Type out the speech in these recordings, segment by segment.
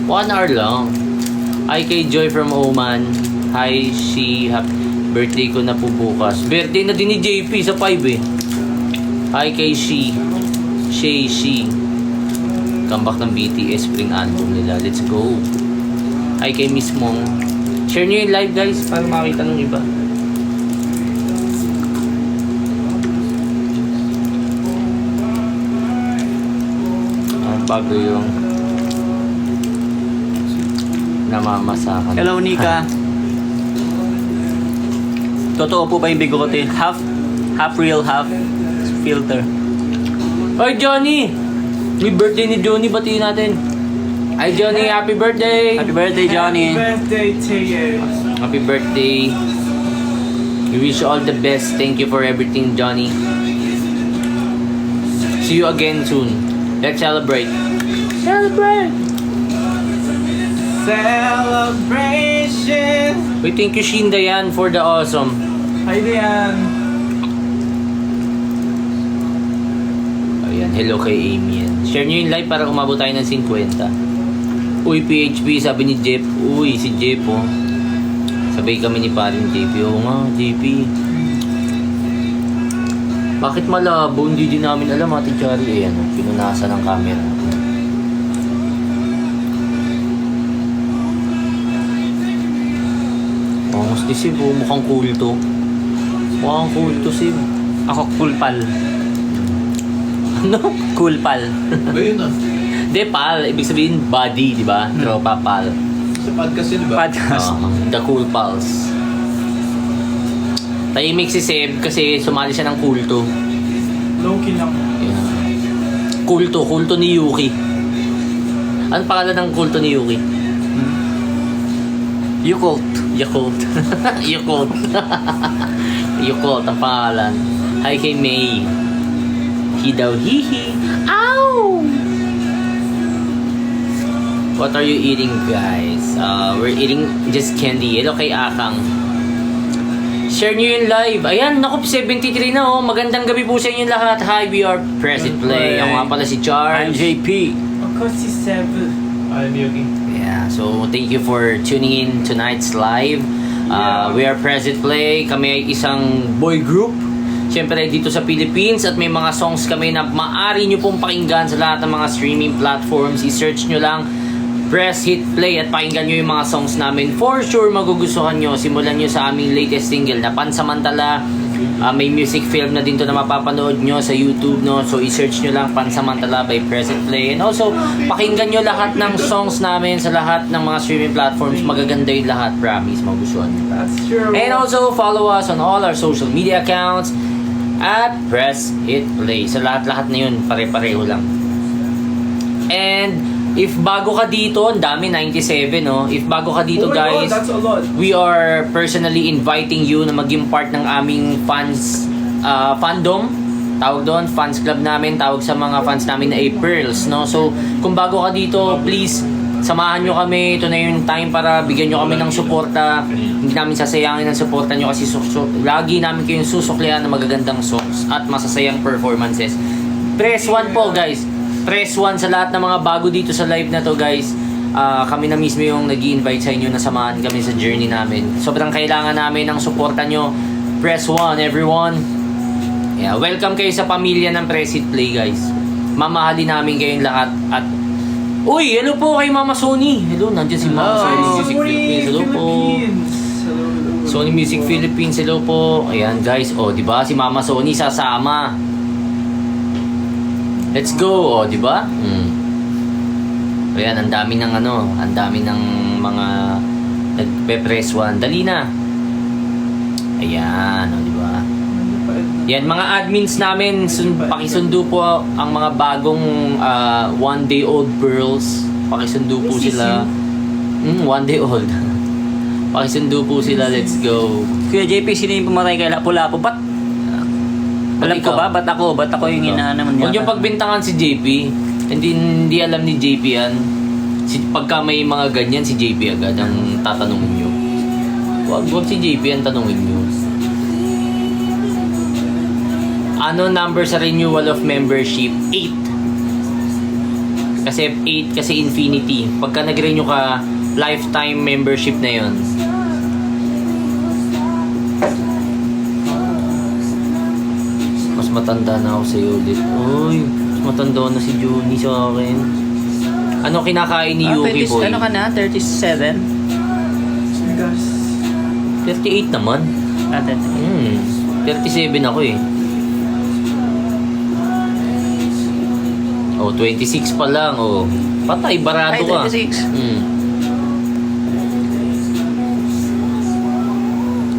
1 hour lang. Hi kay Joy from Oman. Hi, birthday ko na po bukas. Birthday na din ni JP sa 5 eh. Hi kay she. Comeback ng BTS spring album nila. Let's go. Hi kay Miss Mong. Share nyo yung live guys para makita ng iba. Ang bago yung namamasakan. Hello, Nika. Totoo po ba yung bigote? Half real, half filter. Oy Johnny! May birthday ni Johnny, batiin natin. Hi Johnny, happy birthday! Happy birthday, Johnny. Happy birthday to you. Happy birthday. We wish you all the best. Thank you for everything, Johnny. See you again soon. Let's celebrate. Celebrate! Celebration. We thank you, Shin Dayan, for the awesome. Hi, Dian. Ayan, hello kay Amy yan. Share nyo yung live para umabot tayo ng 50. Uy, PHP, sabi ni Jeff. Uy, si Jeff, oh. Sabay kami ni paring JP. Oo nga, JP. Bakit malabo? Hindi din namin alam, Ate Chari. Ayan, oh, pinunasan ng camera. Oh, mas Sib, oh. Mukhang cool to. Mukhang cool to, Sib. Ako, cool pal. Ano? Cool pal. Ba yun ah? Hindi, pal. Ibig sabihin, buddy, di ba? Tropa, pal. Sa podcast yun, di ba? Podcast. The Cool Pals. Tahimik si Seb kasi sumali siya ng kulto. Low-key lang. Yeah. Kulto ni Yuki. Ano pangalan ng kulto ni Yuki? Yakult. Yakult. Yakult. Yakult ang pangalan. Hi kay May. He daw hihi. Ow! What are you eating, guys? We're eating just candy. Hello kay Akang. Share nyo yung live. Ayan, naku, 73 na oh. Magandang gabi po sa inyo lahat. Hi, we are Present Play. Ako nga pala si I'm Charles. JP. Of course, si Seven. I'm Yuki. Yeah, so thank you for tuning in tonight's live. We are Present Play. Kami ay isang boy group. Siyempre dito sa Philippines at may mga songs kami na maaari nyo pong pakinggan sa lahat ng mga streaming platforms. I-search nyo lang Press Hit Play at pakinggan nyo yung mga songs namin. For sure magugustuhan nyo. Simulan nyo sa aming latest single na Pansamantala. May music film na din to na mapapanood nyo sa YouTube, no? So i-search nyo lang Pansamantala by Press Hit Play. And also pakinggan nyo lahat ng songs namin sa lahat ng mga streaming platforms. Magaganda yung lahat, promise, magugustuhan nyo. That's true. And also follow us on all our social media accounts at Press Hit Play. So lahat-lahat na yun, pare-pareho lang. And if bago ka dito, ang dami, 97, no? If bago ka dito, Oh my guys, God, that's a lot. we are personally inviting you na maging part ng aming fandom. Tawag doon, fans club namin. Tawag sa mga fans namin na A-Pearls, no? So, kung bago ka dito, please, samahan nyo kami. Ito na yung time para bigyan nyo kami ng suporta. Hindi namin sasayangin ang suporta nyo kasi lagi namin kayong susuklian ng magagandang songs at masasayang performances. Press 1 po, guys. Press 1 sa lahat ng mga bago dito sa live na to, guys. Kami na mismo yung nag-i-invite sa inyo na samahan kami sa journey namin. Sobrang kailangan namin ng suporta nyo. Press 1, everyone. Yeah, welcome kayo sa pamilya ng Press It Play, guys. Mamahalin namin kayong lahat. At uy, hello po kay Mama Sony. Hello, nandiyan si Mama Sony Music Philippines. Hello po. Sony Music Philippines, hello po. Ayan, guys. Oh, di ba? Si Mama Sony sasama. Let's go, oh, di ba? Ayan, ang dami ng ang dami ng mga nagpe-press 1. Dali na. Ayan, oh, di ba? Yan, mga admins namin, pakisundo po ang mga bagong one-day-old pearls. Pakisundo po sila. 1-day-old. Pakisundo po sila, let's go. Kuya JP, sino yung pumatay kay Lapu-Lapu? Ba't? Alam ko ba? Ba't ako yung hinahanap niya? Huwag yung pagbintangan si JP. Hindi alam ni JP yan. Pagka may mga ganyan, si JP agad ang tatanungin nyo. Huwag si JP ang tanungin nyo. Ano number sa renewal of membership? 8. Kasi 8 kasi infinity. Pagka nag-renew ka, lifetime membership na yon. Mas matanda na ako sa'yo ulit. Uy, mas matanda na si Juni sa akin. Ano kinakain ni Yuki, boy? Ano ka na? 37? Gas. 38 naman. 37 ako eh. Oh, 26 pa lang. Oh. Patay, barado Ay, ka. 26.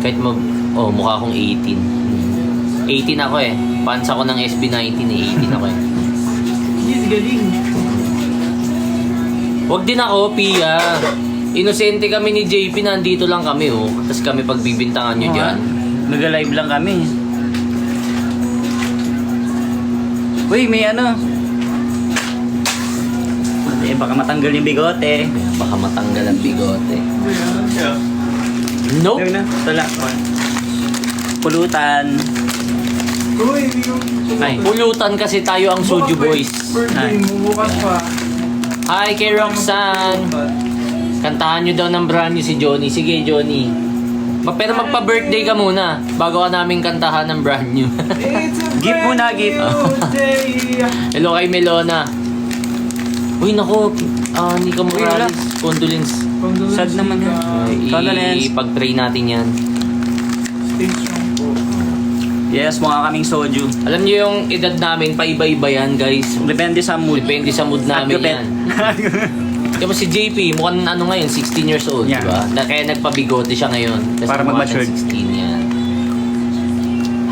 Kahit mukha akong 18. 18 ako eh. Fans ako ng SB19 eh. 18 ako eh. Yes, galing. Huwag din ako, Pia. Inosente kami ni JP, nandito lang kami oh. Tapos kami pagbibintangan nyo dyan. Nag-live lang kami. Uy, may ano. Eh, baka matanggal yung bigote. Baka matanggal ang bigote. Yeah. Nope. Yun na. Wala. Pulutan. Uy, hindi ko... Ay. Pulutan kasi tayo ang Soju Boys. Birthday mo, bukas pa. Hi kay Roxanne. Kantahan nyo daw ng brand new si Johnny. Sige, Johnny. Pero magpa-birthday ka muna bago ka namin kantahan ng brand new. Gift muna, gift. Hello kay Melona. Uy, nako. Nika Uy, wala. Morales. Condolence. Sad naman yan. Condolence. Ipag-pray natin yan. Stay strong po. Yes, mukha kaming soju. Alam niyo yung edad namin, paiba-iba yan, guys. Depende sa mood. Depende sa mood namin At yan. Diba si JP, mukhang ano ngayon, 16 years old, Yeah. diba? Kaya nagpabigote siya ngayon. Kasi Para mukha mag-matured. siyang 16 yan.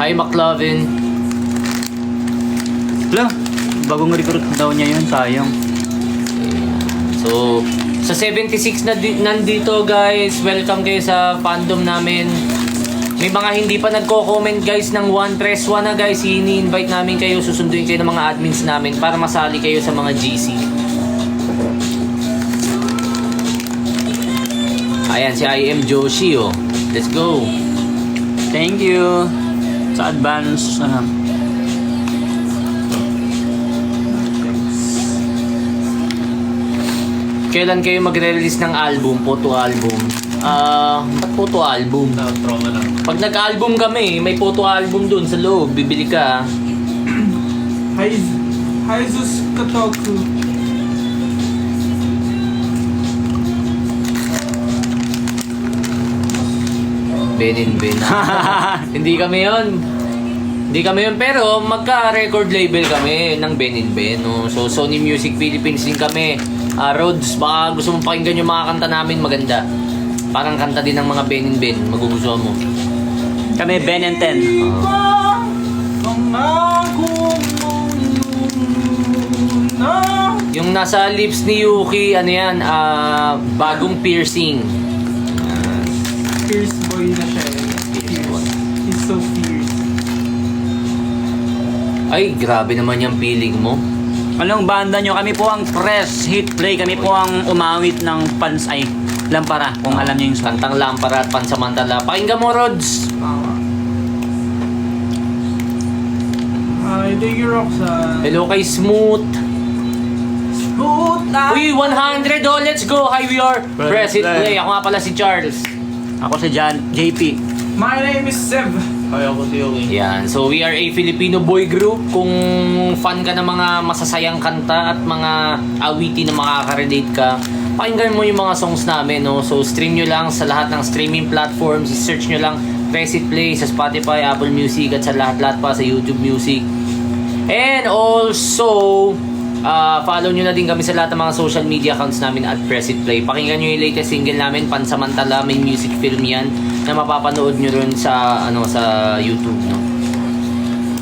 Hi, McLovin. Wala, bagong recruit daw niya yun, sayang. So, sa 76 na nandito, guys, welcome kayo sa fandom namin. May mga hindi pa nagko-comment, guys, ng press 1 na, guys. Ini-invite namin kayo, susunduin kayo ng mga admins namin para masali kayo sa mga GC. Ayan, si I am Joshi, oh. Let's go. Thank you sa advance. Kailan kayo magre-release ng album, photo album? Ba't photo album? Trauma lang. Pag nag-album kami, may photo album dun sa loob, bibili ka. Jesus Katoku. Benin Ben. Hindi kami yon. Hindi kami yun, pero magka-record label kami ng Benin Ben. No? So, Sony Music Philippines din kami. Rhodes, baka gusto mong pakinggan yung mga kanta namin, maganda. Parang kanta din ng mga Benin Ben, magugustuhan mo. Kami Ben and 10. Yung nasa lips ni Yuki, ano yan, bagong piercing. Fierce boy na siya. He's so fierce. Ay, grabe naman yung feeling mo. Anong banda nyo? Kami po ang press hit play. Kami po ang umawit ng pansay. Lampara, kung alam nyo yung song. Kantang Lampara at Pansamantala. Pakinggan mo, Rods. Hi, thank you, Roxanne. Hello kay Smooth. Uy, 100! Oh, let's go! Hi, we are Press It Play. Ako nga pala si Charles. Ako si John, JP. My name is Sev. Hi, ako si Yogi. Yan. So, we are a Filipino boy group. Kung fan ka ng mga masasayang kanta at mga awitin na makaka-relate ka, pakinggan mo yung mga songs namin, no? So, stream nyo lang sa lahat ng streaming platforms. Search nyo lang Press It Play sa Spotify, Apple Music, at sa lahat-lahat pa sa YouTube Music. And also, follow nyo na din kami sa lahat ng mga social media accounts namin at Press It Play. Pakinggan nyo yung latest single namin, Pansamantala. May music film yan na mapapanood nyo rin sa, sa YouTube, no?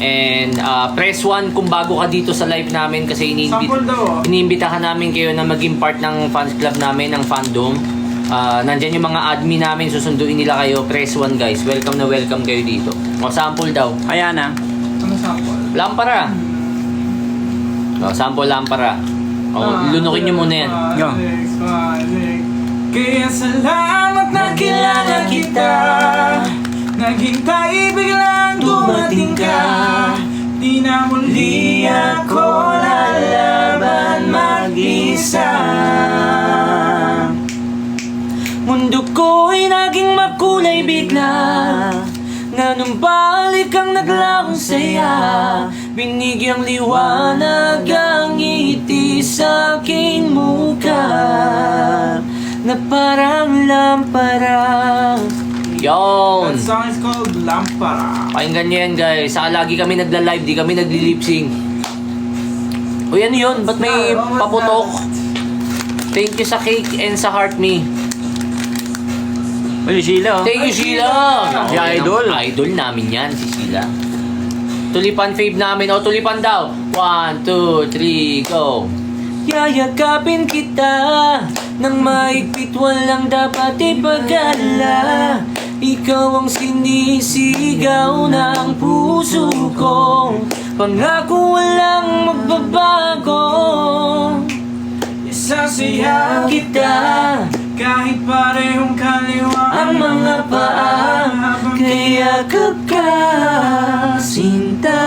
And press 1 kung bago ka dito sa live namin kasi Sample daw, iniimbitahan namin kayo na maging part ng fans club namin, ng fandom. Nandyan yung mga admin namin, susunduin nila kayo. Press 1, guys. Welcome na welcome kayo dito. O, sample daw. Ayan na. Ano sample? Lampara. O, sample Lampara. O, lunukin nyo muna yan. Yo. Kaya salamat na kilala kita. Naghintay biglang dumating ka. Di na muli ako lalaban, mag-isa. Mundo ko'y naging makulay bigla, nanumbalik ang naglawang saya. Binigyang liwanag ang ngiti sa aking mukha, na parang lampara. Yon! That song is called Lampara. Pakinggan nyo yan guys. Saka lagi kami nagla-live, di kami nagli-lip-sync. Uy, ano yun? Ba't may paputok? Thank you sa cake and sa heart me. Uy, Sheila. Thank you, Sheila! Si Idol. Idol namin yan, si Sheila. Tulipan fave namin. O, tulipan daw. 1, 2, 3, go! Yayakapin kita nang maigpit, walang dapat ipag-alala. Ikaw ang sinisigaw ng puso ko, pangako walang magbabago. Isasaya kita Kahit parehong kaliwa ang mga paa, kaya ka sinta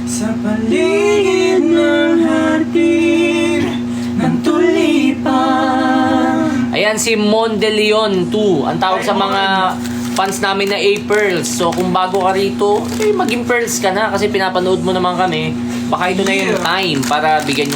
sa paligid ng hardin ng tulipan. Ayan si Mon De Leon 2. Ang tawag sa mga fans namin na A-Pearls. So kung bago ka rito, maging Pearls ka na kasi pinapanood mo naman kami. Baka ito na yung time para bigyan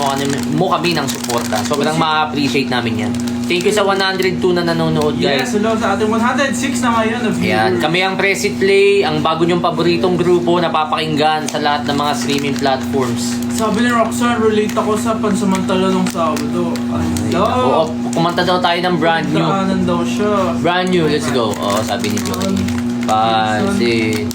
mo kami ng suporta. Sobrang ma-appreciate namin yan. Thank you sa 102 na nanonood guys. Yes, hello sa ating 106 na ngayon of Ayan, viewers. kami ang Press It Play, ang bago nyong paboritong grupo na papakinggan sa lahat ng mga streaming platforms. Sabi ni Roxanne, relate ako sa pansamantala ng Sabado. Oo, kumanta daw tayo ng brand new. Daanan daw siya. Brand new, let's go. Oh, sabi ni Joey. Pansit.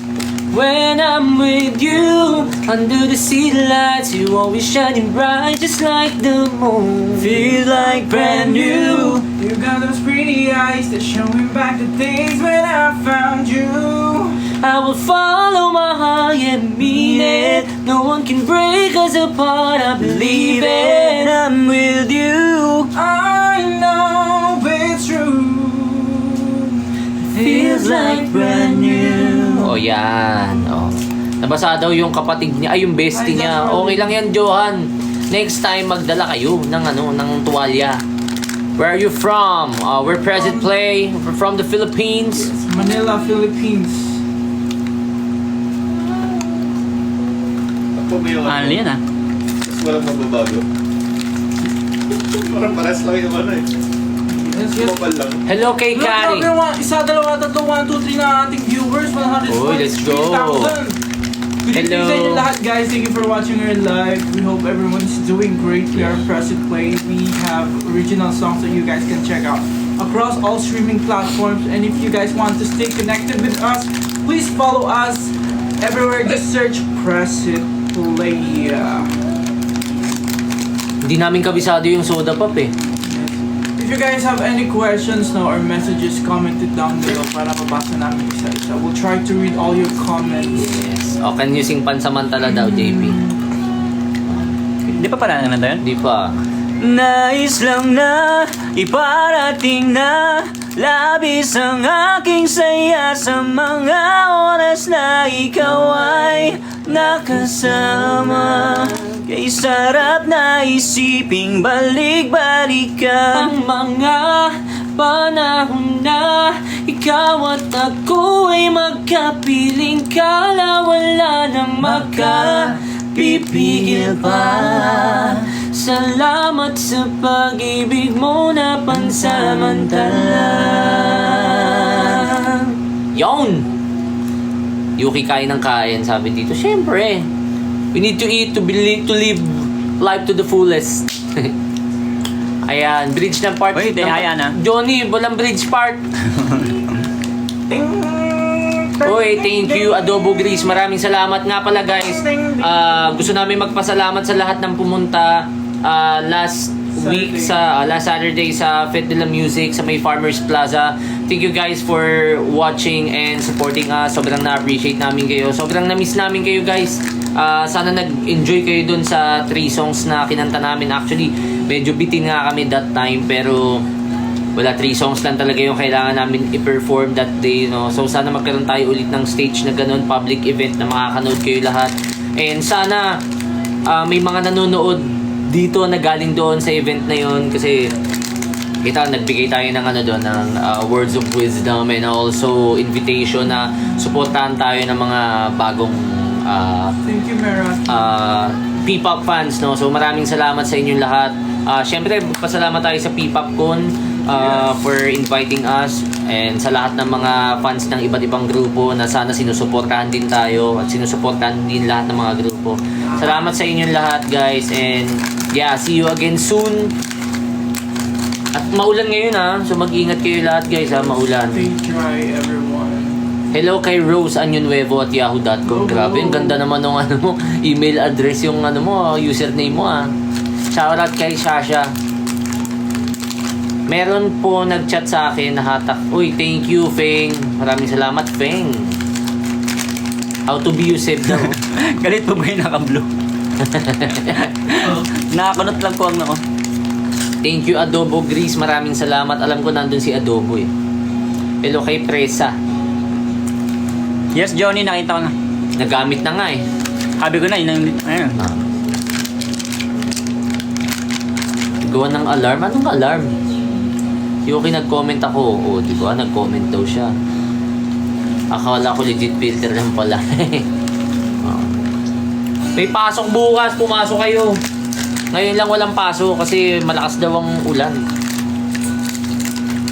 When I'm with you, under the city lights, you always shining bright, just like the moon. Feel like brand new. You got those pretty eyes that showing back the days when I found you. I will follow my heart and mean it. No one can break us apart, I believe it. I'm with you. I know it's true. Feels like brand new. Oh, yan. Oh. Nabasa daw yung kapatid niya, ay yung bestie niya. Okay lang yan, Johan. Next time, magdala kayo ng, ng tuwalya. Where are you from? We're Present Play. We're from the Philippines. Manila, Philippines. Ako may yung Ano yan ah? Mas walang mababago. Parang pares lang yung ano eh. Yes, yes. Mobile lang. Hello kay Kari. Isa, dalawa, tatlo, 1, 2, 3 na ating viewers. 100. Uy, let's go. Good evening Hello. sa inyo lahat guys. Thank you for watching our live. We hope everyone's doing great. We are Present Play. We have original songs that you guys can check out across all streaming platforms. And if you guys want to stay connected with us, please follow us everywhere. Just search Present Play. Hindi namin kabisado yung soda pop eh. If you guys have any questions no, or messages, comment it down below para mabasa namin isa-isa. We'll try to read all your comments. Yes. O, can you sing pansamantala daw, JP? Di pa pala nandun yun? Di pa. Nais lang na iparating na labis ang aking saya sa mga oras na ikaw ay nakasama. Kay sarap na isiping balik-balikan Ang mga panahon na ikaw at ako ay magkapiling kala wala nang makapipigil pa. Salamat sa pag-ibig mo na pansamantala. Yon! Yuki kain ng kain, sabi dito. Siyempre, we need to eat to live life to the fullest. Ayan, bridge ng part. Uy, di, ayan, ah. Johnny, walang bridge part. Uy, thank you, Adobo Grease. Maraming salamat nga pala, guys. Gusto namin magpasalamat sa lahat ng pumunta last week sa last Saturday sa Fête de la Music sa may Farmers Plaza. Thank you guys for watching and supporting us. Sobrang na-appreciate namin kayo. Sobrang na-miss namin kayo, guys. Sana nag-enjoy kayo dun sa 3 songs na kinanta namin. Actually, medyo bitin nga kami that time, pero wala, 3 songs lang talaga yung kailangan namin i-perform that day, no? So sana magkaroon tayo ulit ng stage na ganun, public event na makakanood kayo lahat. And sana may mga nanonood dito na galing doon sa event na yun kasi kita nagbigay tayo ng ano doon ng words of wisdom and also invitation na suportahan tayo ng mga bagong Thank you, Mera. P-pop fans, no? So maraming salamat sa inyong lahat. Syempre pasalamat tayo sa P-pop Con for inviting us and sa lahat ng mga fans ng iba't ibang grupo na sana sinusuportahan din tayo at sinusuportahan din lahat ng mga grupo. Salamat sa inyong lahat, guys, and yeah, see you again soon. At maulan ngayon, ha, so mag-ingat kayo lahat, guys, ha, maulan. Stay dry, everyone. Hello kay Rose Anyonnuevo at yahoo.com. Grabe, ang ganda naman ng ano mo, email address yung ano mo, username mo, ah. Shoutout kay Shasha. Meron po nag-chat sa akin na hatak. Uy, thank you, Feng. Maraming salamat, Feng. How to be Yusef daw. Galit po ba yung naka-blue? Nakakunot lang ko ang nako. Thank you, Adobo Grease. Maraming salamat. Alam ko nandun si Adobo, eh. Hello kay Presa. Yes, Johnny, nakita ko na. Nagamit na nga, eh. Sabi ko na, yun ang... Ayun. Gawa ng alarm? Anong alarm? Yung nag-comment ako. Oo, di ba? Nag-comment daw siya. Akala ko legit filter lang pala. May pasok bukas. Pumasok kayo. Ngayon lang walang pasok kasi malakas daw ang ulan.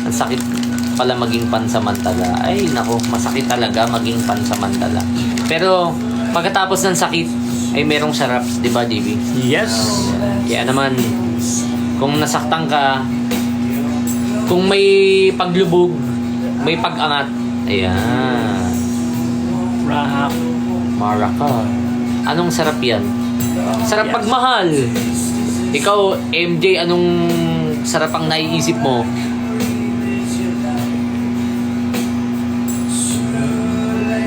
Ang sakit pala maging pansamantala. Ay, nako. Masakit talaga maging pansamantala. Pero pagkatapos ng sakit ay merong sarap. Di ba, JB? Yes. Kaya naman, kung nasaktan ka, kung may paglubog, may pag-angat, ayan. Rahak. Maraka. Anong sarap yan? Sarap Yes. pagmahal. Ikaw, MJ, anong sarap ang naiisip mo?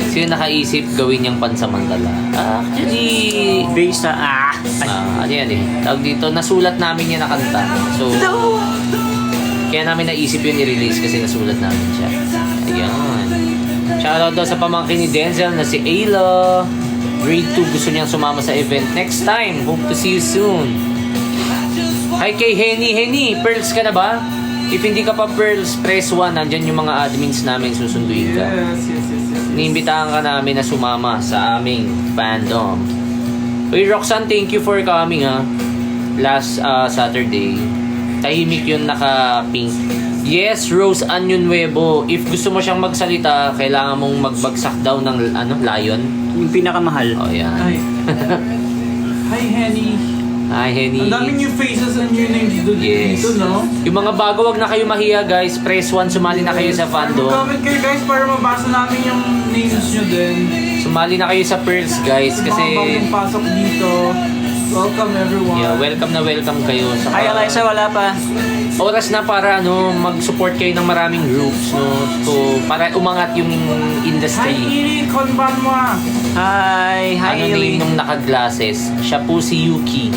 Sino nakaisip gawin niyang pansamantala? Actually, Based sa... ano yan eh. Tawag dito, nasulat namin yan na kanta. So, kaya namin naisip yun i-release kasi nasulat namin siya. Ayan. Shoutout daw sa pamangkin ni Denzel na si Ayla. Grade 2, gusto niyang sumama sa event next time. Hope to see you soon. Hi kay Henny. Henny, Pearls ka na ba? If hindi ka pa Pearls, press 1. Nandyan yung mga admins namin, susunduin ka. Yes. Niimbitahan ka namin na sumama sa aming fandom. Uy, Roxanne, thank you for coming, ha. Last Saturday. Tahimik yun, naka-pink. Yes, Rose Anyonnuevo. If gusto mo siyang magsalita, kailangan mong magbagsak daw ng lion. Yung pinakamahal. Oh, yan. Hi. Hi, Henny. Hi, Henny. Ang dami new faces and new names dito, Yes. no? Yung mga bago, wag na kayo mahiya, guys. Press 1, sumali na kayo sa fandom. Comment kayo, guys, para mabasa namin yung names nyo din. Sumali na kayo sa Pearls, guys. Yung Kasi, mga bagong pasok dito. Welcome, everyone. yeah, welcome na welcome kayo. Saka, Ay, Eliza, wala pa. oras na para mag-support kayo ng maraming groups, no? So, para umangat yung Hi, industry. Iri Konbanwa. Hi, Ano Hailey. name nung naka-glasses? Siya po si Yuki.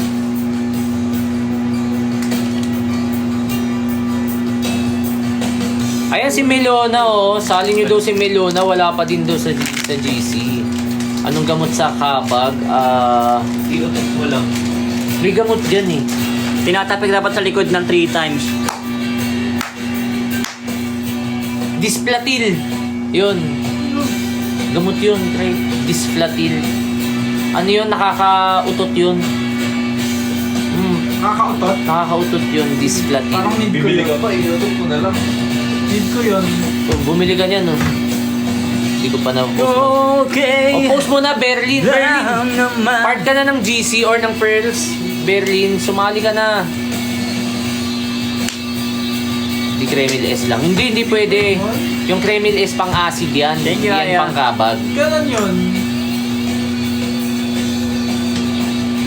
Ayan si Melona, oh. Sali nyo daw si Melona. Wala pa din daw sa GC. Anong gamot sa kabag? Iutok mo lang. May gamot dyan, eh. Tinatapik dapat sa likod ng 3 times. Displatil. Yun. Gamot yun, try. Displatil. Ano yun? Nakakautot yun. Nakakautot. Nakakautot yun, displatil. Parang need ko Bibili yun. ka pa, iutok mo na lang. Need ko yun. Kung bumili ka niyan, no? Hindi ko pa na-post. Okay. O, post mo na, Berlin. Lang naman. Part ka na ng GC or ng Pearls. Berlin, sumali ka na. Hindi Kremil S lang. Hindi pwede. Yung Kremil S pang acid yan. Thank you, yan Aya. pang kabag. Ganun yun.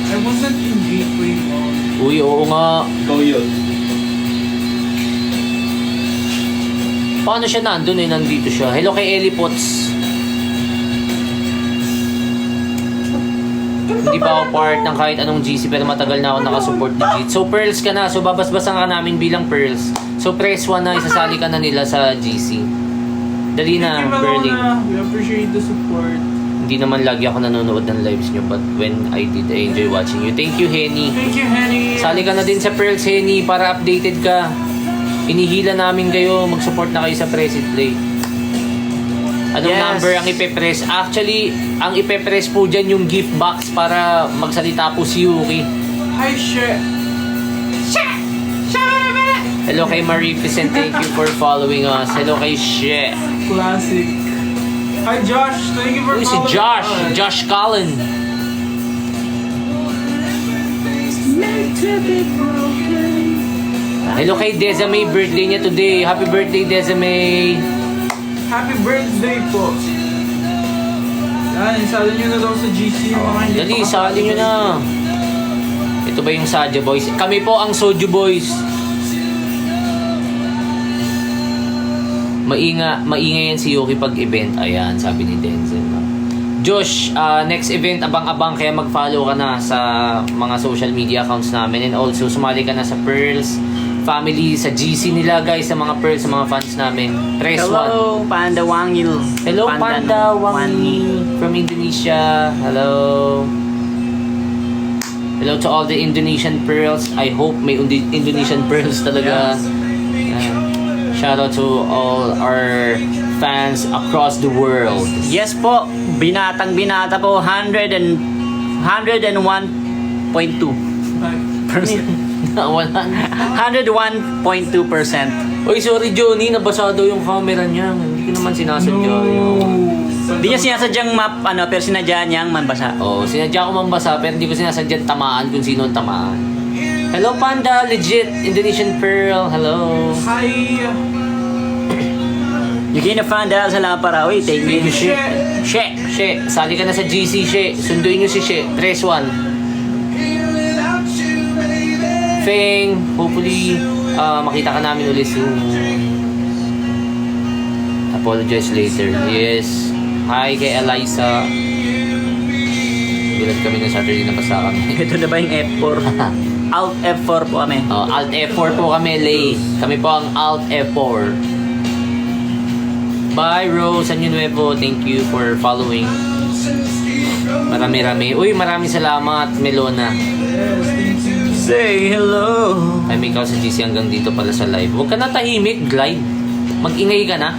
I wasn't in gateway mode. Uy, oo nga. Ikaw yun. Paano siya nandun eh? Nandito siya. Hello kay Ellie Potts. Hindi pa ako part ng kahit anong GC pero matagal na ako nakasupport ni GC. So Pearls ka na. So babasbasan ka namin bilang Pearls. So press 1 na, isasali ka na nila sa GC. Dali na, Thank you, Berlin. Melona. We appreciate the support. Hindi Hindi naman lagi ako nanonood ng lives nyo, but when I did, I enjoy watching you. Thank you, Henny. Thank you, Henny. Sali ka na din sa Pearls, Henny, para updated ka. Inihila namin kayo, mag-support na kayo sa Press It Play. Anong Yes. number ang ipe-press? Actually, ang ipe-press po dyan yung gift box para magsalita po si Yuki. Hi, She. Hello kay Marie Vicente, thank you for following us. Hello kay She. Classic. Hi, Josh. Thank you for Uy, si following Josh. us. Josh Cullen. Hello kay Desame, birthday niya today. Happy birthday, Desame. Happy birthday po. Yan, isali nyo na daw sa GC yung mga hindi Dali, pa sali nyo na. Ito ba yung Sadya Boys? Kami po ang Soju Boys. Maingay yan si Yuki pag event. Ayan, sabi ni Denzel. Josh, next event, abang-abang, kaya mag-follow ka na sa mga social media accounts namin. And also, sumali ka na sa Pearls family, sa GC nila guys, sa mga Pearls, sa mga fans namin. Press 1. Hello, Panda Wangil. Hello, Panda Wangi from Indonesia. Hello. Hello to all the Indonesian Pearls. I hope may Indonesian Pearls talaga. Shout out to all our fans across the world. Yes po, binatang binata po, 101.2%. 101.2%. Oy, sorry Johnny, nabasa daw yung camera niya. Hindi ko naman sinasadya. Hindi niya sinasadyang map, pero sinadya niyang mabasa. Oo, sinadya ko mambasa pero hindi ko sinasadya tamaan kung sino ang tamaan. Hello Panda, legit Indonesian Pearl. Hello. Hi. You can find out sa Lampara. Uy, thank you. She. She, sali ka na sa GC, She. Sunduin nyo si She. Press 1. Feng, hopefully, makita ka namin ulit soon. Apologize later. Yes. Hi kay Eliza. Gulat kami ng Saturday na basa kami. Ito na ba yung F4? Alt F4 po kami. Alt F4 po kami, Lay. Kami po ang Alt F4. Bye, Rose Anyo Nuevo. Thank you for following. Marami-rami. Uy, maraming salamat, Melona. Yes, thank you. Say hello. Ay, may ikaw sa GC hanggang dito pala sa live. Huwag ka na tahimik, Glide. Mag-ingay ka na.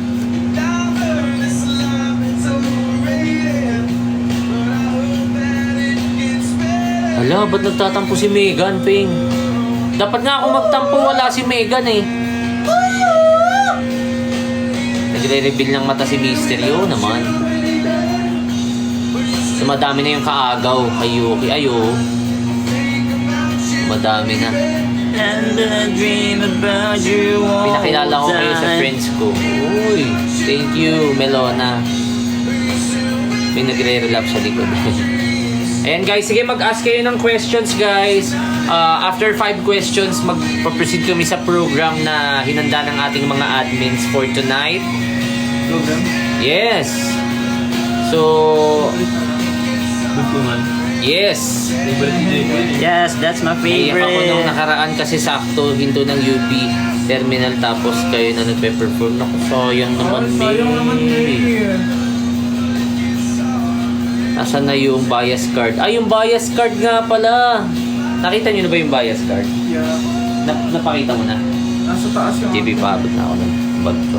Hala, ba't nagtatampo si Megan, Ping? Dapat nga ako magtampo, wala si Megan eh. Nagre-reveal ng mata si Mysterio naman. Madami na yung kaagaw kay Yuki. Ayo. Madami na. And I dream about you all Pinakilala ko kayo sa time. friends ko. Uy, thank you, Melona. May nagre-relapse sa likod. Ayan guys, sige mag-ask kayo ng questions guys. After 5 questions, mag-proceed kami sa program na hinanda ng ating mga admins for tonight. Program. Yes. So, Dukungan. yes. Favorite DJ ko yun eh. Yes, that's my Naiyak ako nung favorite. nakaraan kasi sakto hinto ng UP terminal tapos kayo na nagpe-perform. Naku, sayang naman, Sayang naman, May. Nasaan na yung bias card? Ay, yung bias card nga pala. Nakita nyo na ba yung bias card? Yeah. Napakita mo na. Nasa taas yung... TV paabot na ako ng bag to.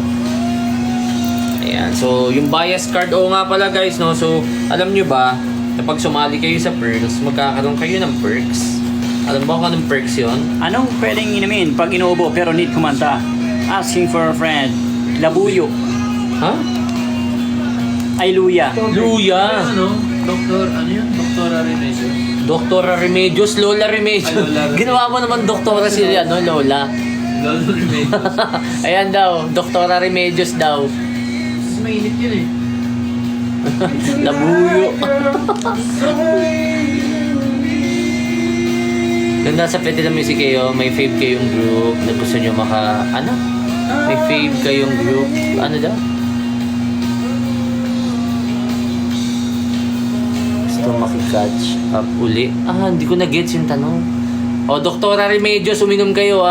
Ayan. So, yung bias card, oo nga pala guys, no? So, alam nyo ba, kapag sumali kayo sa Pearls, magkakaroon kayo ng perks. Alam mo kung anong perks yun? Anong pwedeng inumin pag inuubo pero need kumanta? Asking for a friend. Labuyo. Ha? Ay, luya. Luya! Ano? Doktor, ano yun? Doktora Remedios. Doktora Remedios, Lola Remedios. Ay, Lola Remedios. Ginawa mo naman doktora si ano, Lola. Lolo Remedios. Ayan daw, Doktora Remedios daw. Mas mainit yun eh. Labuyo. Ganda sa Pwede na Music kayo, may fave kayong group na gusto nyo may fave kayong group. Ano daw? Gusto makikatch up uli. Hindi ko na-gets yung tanong. Doktora Remedios, uminom kayo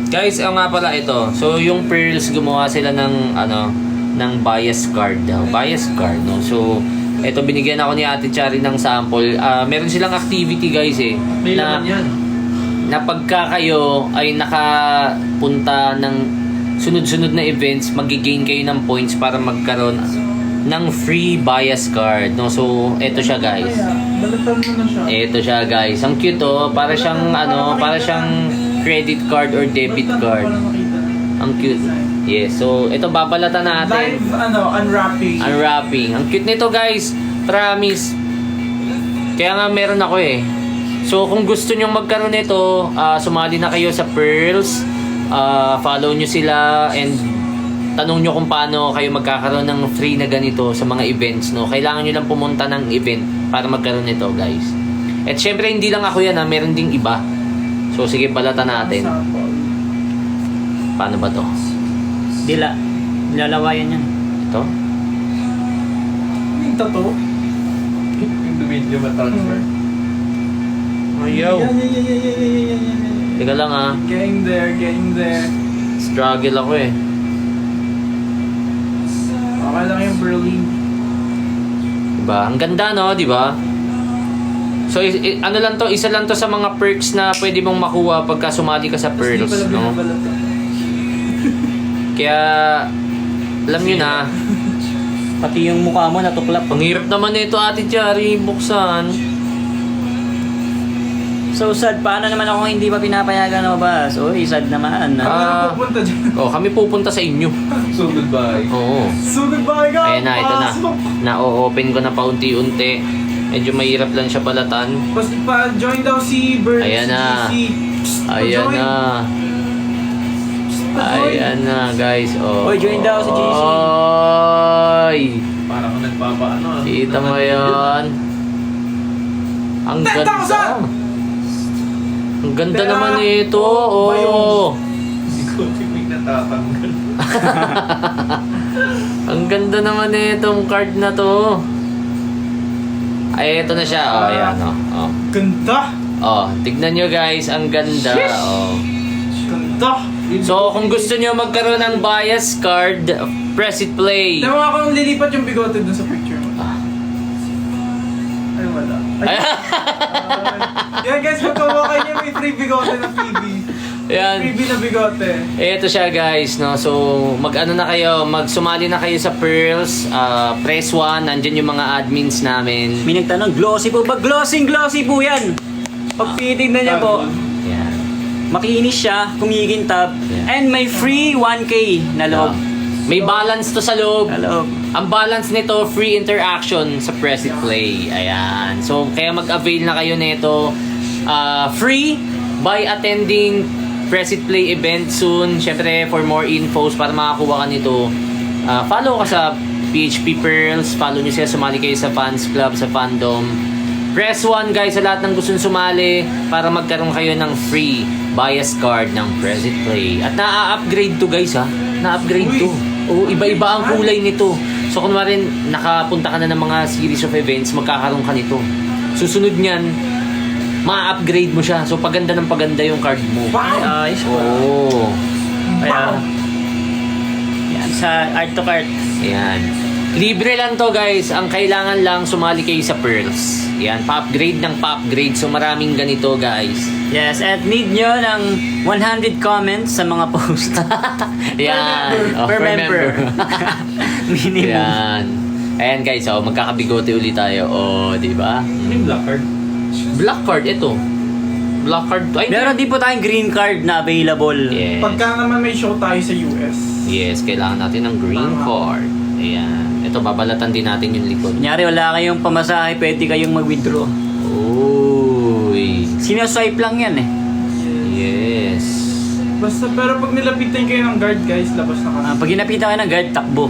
Guys, nga pala ito. So, yung Pearls, gumawa sila ng ng bias card daw. Bias card, no? So, eto binigyan ako ni Ate Chari ng sample. Meron silang activity guys eh. May laman yan. Na pagka kayo ay nakapunta ng sunod-sunod na events, magigain kayo ng points para magkaroon ng free bias card, no? So, eto siya guys. Balatan mo na siya. Eto siya guys. Ang cute oh. Para siyang para siyang credit card or debit Balatan card. para makita. Ang cute. Yes. So, ito babalatan natin. Live, unwrapping. Unwrapping. Ang cute nito guys. Promise. Kaya nga meron ako eh. So, kung gusto nyong magkaroon nito, sumali na kayo sa Pearls. Follow nyo sila and tanong nyo kung paano kayo magkakaroon ng free na ganito sa mga events, no? Kailangan nyo lang pumunta ng event para magkaroon nito, guys. At syempre, hindi lang ako yan, ha? Meron ding iba. So, sige, balatan natin. Paano ba to? Dila. Lalawayan yan. Ito? Yung tattoo. Yung video ma-transfer. Ayaw. Yan. Teka lang, ha? Getting there. Struggle ako, eh. Okay lang yung Berlin. Diba? Ang ganda, no? Diba? So, ano lang to? Isa lang to sa mga perks na pwede mong makuha pagka sumali ka sa Pearls, no? Kaya, alam nyo na, Pati yung mukha mo natuklap. ang hirap naman nito, Ate Chari, buksan. So sad, paano naman ako hindi pa pinapayagan o bas? Uy, sad naman. Ah. Pupunta dyan. Oh, kami pupunta sa inyo. So goodbye. Oo. So goodbye guys. Ayan na, ito na. Na-open ko na paunti-unti. Medyo mahirap lang siya balatan. Basta pa-join daw si Bird. Ayan na. Ayan na. Ayan na, guys. Oh. Oy, join daw si JC. Oy! Para kung nagpapaano. Kita mo yan. Ang 10,000! ganda. Ang ganda Pera. naman ito. Oh. Hindi ko may natatanggal. Ang ganda naman itong card na to. Ay, ito na siya. Oh, ayan. Oh. Ganda. Oh, tignan nyo guys. Ang ganda. Oh. Ganda. So, kung gusto nyo magkaroon ng bias card, press it play. Tama nga kung lilipat yung bigote dun sa picture mo. Ay, wala. Ay, yan guys, magkawakan niya may free bigote na PB. Yan. Freebie na bigote. Ito siya guys, no? So, mag-ano na kayo, magsumali na kayo sa Pearls, press 1, nandyan yung mga admins namin. May nagtanong, glossy po ba? Glossy po yan! Pag titignan niya po, Yan. makinis siya, kumikintab, Yeah. and may free 1K na loob. May balance to sa loob. Na loob. Ang balance nito, free interaction sa Press It Play. Ayan. So, kaya mag-avail na kayo nito. Free by attending Press It Play event soon. Syempre, for more infos, para makakuha ka nito, follow ka sa PHP Pearls. Follow nyo sila, sumali kayo sa fans club, sa fandom. Press 1 guys sa lahat ng gustong sumali para magkaroon kayo ng free bias card ng Press It Play. At na-upgrade to guys ha. Na-upgrade to. Oo, iba-iba ang kulay nito. So kung rin nakapunta ka na ng mga series of events, magkakaroon ka nito. Susunod niyan, ma-upgrade mo siya. So paganda ng paganda yung card mo. Ay, ayos po. Oo. Kaya, yan, sa art to cart. Ayan. Libre lang to guys. Ang kailangan lang sumali kayo sa Pearls. Ayan, pa-upgrade ng pa-upgrade. So maraming ganito guys. Yes, at need nyo ng 100 comments sa mga post. Ayan. Oh, per member. Minimum. Ayan. Ayan guys, oh, magkakabigote ulit tayo. Oh, di ba? Yung black card. Black card ito. Black card. Ay, Meron din po tayong green card na available. Yes. Pagka naman may show tayo sa US. Yes, kailangan natin ng green card. Ayan. Ito, babalatan din natin yung likod. Kunyari wala kayong pamasahe, pwede kayong mag-withdraw. Uy. Sinoswipe lang yan eh. Yes. Basta pero pag nilapitan kayo ng guard guys, labas na kami. Pag ginapitan kayo ng guard, takbo.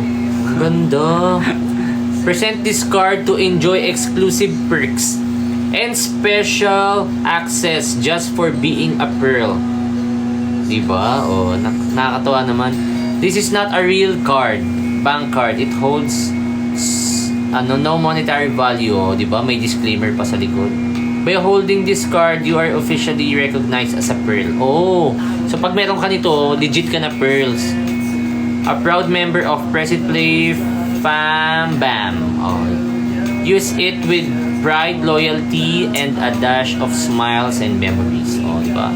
Ganda. Present this card to enjoy exclusive perks and special access just for being a pearl. Diba? O, nakakatawa naman. This is not a real card. Bank card. It holds no monetary value. O, diba? May disclaimer pa sa likod. By holding this card, you are officially recognized as a pearl. Oh, so pag meron ka nito, legit ka na pearls. A proud member of Press It Play Fam Bam. Oh. Use it with pride, loyalty, and a dash of smiles and memories. Oh, diba?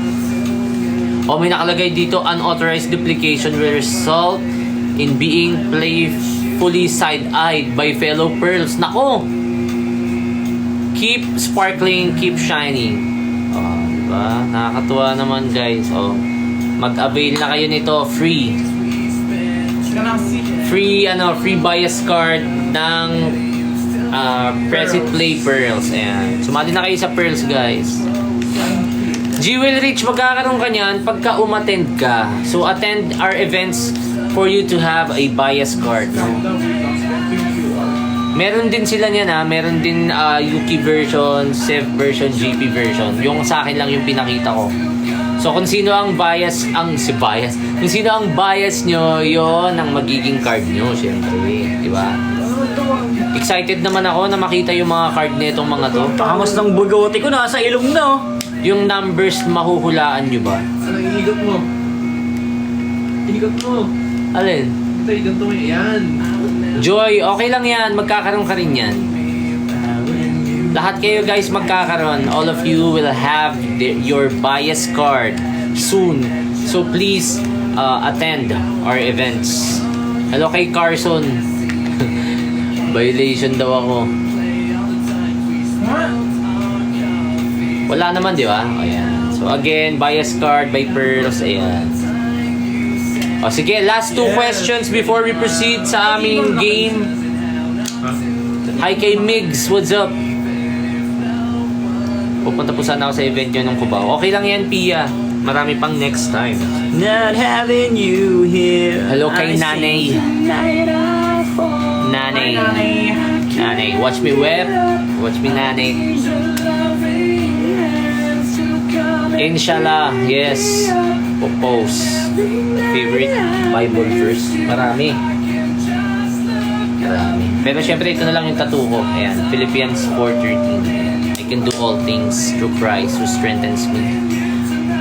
Oh, may nakalagay dito, unauthorized duplication will result in being playfully side-eyed by fellow pearls. Nako! Keep sparkling, keep shining. Oh, diba? Nakakatuwa naman, guys. Oh, mag-avail na kayo nito, free. Free bias card ng Press It Play Pearls. Ayan. Sumali na kayo sa Pearls, guys. Jewel Rich, magkakaroon ka niyan pagka umattend ka. So, attend our events for you to have a bias card. No? Meron din sila niyan ha. Meron din Yuki version, Sev version, GP version. Yung sa akin lang yung pinakita ko. So kung sino ang bias, kung sino ang bias nyo, yon ang magiging card nyo, syempre. Diba? Excited naman ako na makita yung mga card nitong mga to. Tangos ng bugote ko, nasa ilong na oh. Yung numbers, mahuhulaan nyo ba? Ano, iigot mo? Iigot mo. Alin? Ito, iigot mo. Yan. Joy, okay lang yan. Magkakaroon ka rin yan. Lahat kayo guys magkakaroon. All of you will have your bias card soon. So please attend our events. Hello kay Carson. Violation daw ako. Wala naman, di ba? Ayan. So again, bias card by Pearls. Ayan. O sige, last two questions before we proceed sa aming game. Hi kay Migs, what's up? Pupunta po sana ako sa event yun ng Cubao. Okay lang yan, Pia. Marami pang next time. Not having you here. Hello kay Nanay. Nanay. Nanay. Watch me web. Watch me Nanay. Inshallah. Yes. Propose. Favorite Bible verse. Marami. Marami. Pero syempre ito na lang yung tattoo ko. Ayan. Philippians 4:13. I can do all things through Christ who strengthens me.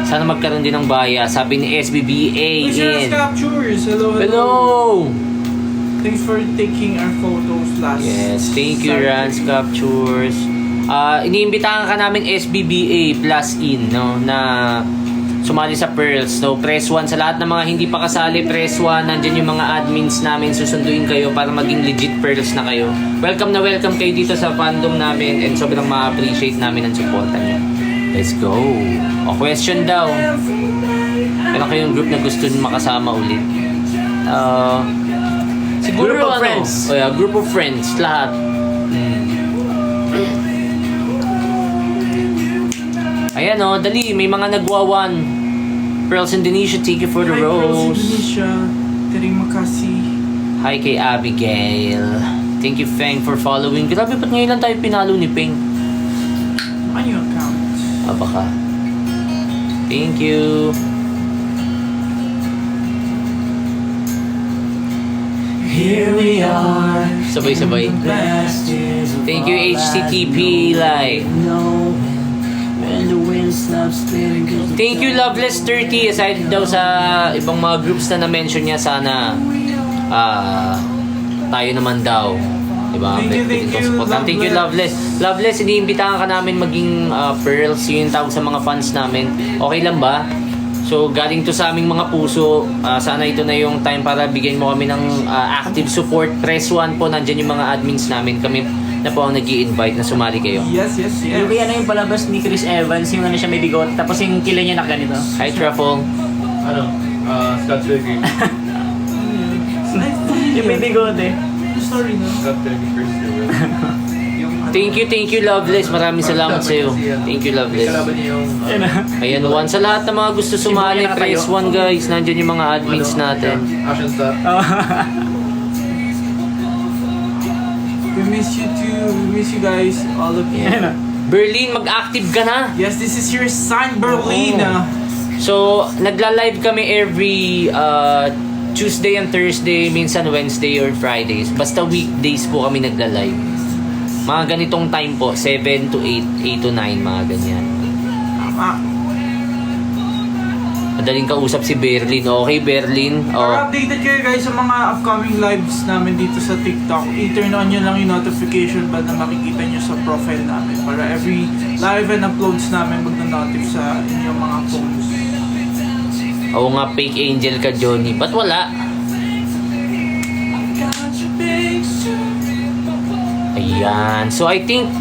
Sana magkaroon din ng baya. Sabi ni SBBA in. Captures. Hello, Hello! Thanks for taking our photos last. Yes, thank you Rans Captures. Iniimbitahan ka namin SBBA plus in, no, na sumali sa Pearls. So, press 1 sa lahat ng mga hindi pa kasali, press 1. Nandyan yung mga admins namin, susunduin kayo para maging legit Pearls na kayo. Welcome na welcome kayo dito sa fandom namin and sobrang ma-appreciate namin ang support nyo. Let's go. O, question daw. Meron kayong group na gusto nyo makasama ulit? Siguro Group of ano? friends. Oh, yeah, group of friends, lahat. Ayan o, dali, may mga nagwawan. Pearls Indonesia, thank you for the Hi, Pearls rose. Indonesia. Terima kasih. Hi kay Abigail. Thank you, Feng, for following. Grabe, ba't ngayon lang tayo pinalo ni Peng? Ano yung account? Baka. Thank you. Here we are. Sabay-sabay. Thank you, HTTP Live. Thank you, Loveless30. Aside daw sa ibang mga groups na na-mention niya, sana tayo naman daw. Diba? Thank you, Thank you, Loveless. Loveless, iniimbitahan ka namin maging Pearls. Yun yung tawag sa mga fans namin. Okay lang ba? So, galing to sa aming mga puso. Sana ito na yung time para bigyan mo kami ng active support. Press 1 po, nandyan yung mga admins namin. Kami na po ang nag-i-invite na sumali kayo. Yes. Yung kaya ano yung palabas ni Chris Evans, yung ano siya may bigot, tapos yung kilay niya nakaganito. Hi, Truffle. Ano? Scott Pilgrim. Yung may bigote. Sorry na. Scott Pilgrim first year. Thank you, Loveless. Maraming salamat sa iyo. Thank you, Loveless. Kalaban niya yung... Ayan, 1 sa lahat ng mga gusto sumali. Press 1, guys. Nandyan yung mga admins natin. Action star. We miss you too. We miss you guys, all of you. Berlin, mag-active ka na. Yes, this is your sign, Berlin. So, nagla-live kami every Tuesday and Thursday, minsan Wednesday or Fridays. Basta weekdays po kami nagla-live. Mga ganitong time po, 7 to 8, 8 to 9, mga ganyan. Tama. Madaling kausap si Berlin. Okay, Berlin. Para Oh. updated kayo guys sa mga upcoming lives namin dito sa TikTok, i-turn on nyo lang yung notification bell na makikita nyo sa profile namin para every live and uploads namin magna-notif sa inyong mga phones. Oo nga, fake angel ka, Johnny. Ba't wala? Ayan. So, I think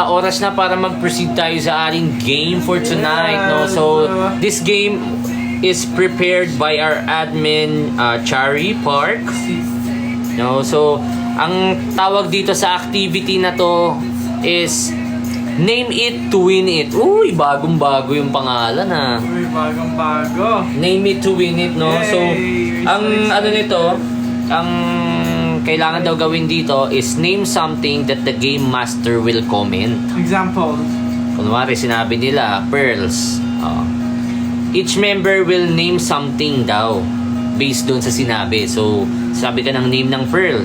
oras na para mag-proceed tayo sa ating game for tonight. No? So, this game is prepared by our admin, Chari Park. No? So, ang tawag dito sa activity na to is Name It to Win It. Uy, bagong-bago yung pangalan ah. Uy, bagong-bago. Name It to Win It, no? Yay! So, ang ano nito, ang kailangan daw gawin dito is name something that the game master will comment. Example. Kunwari, sinabi nila, pearls. Each member will name something daw based doon sa sinabi. So, sabi ka ng name ng pearl.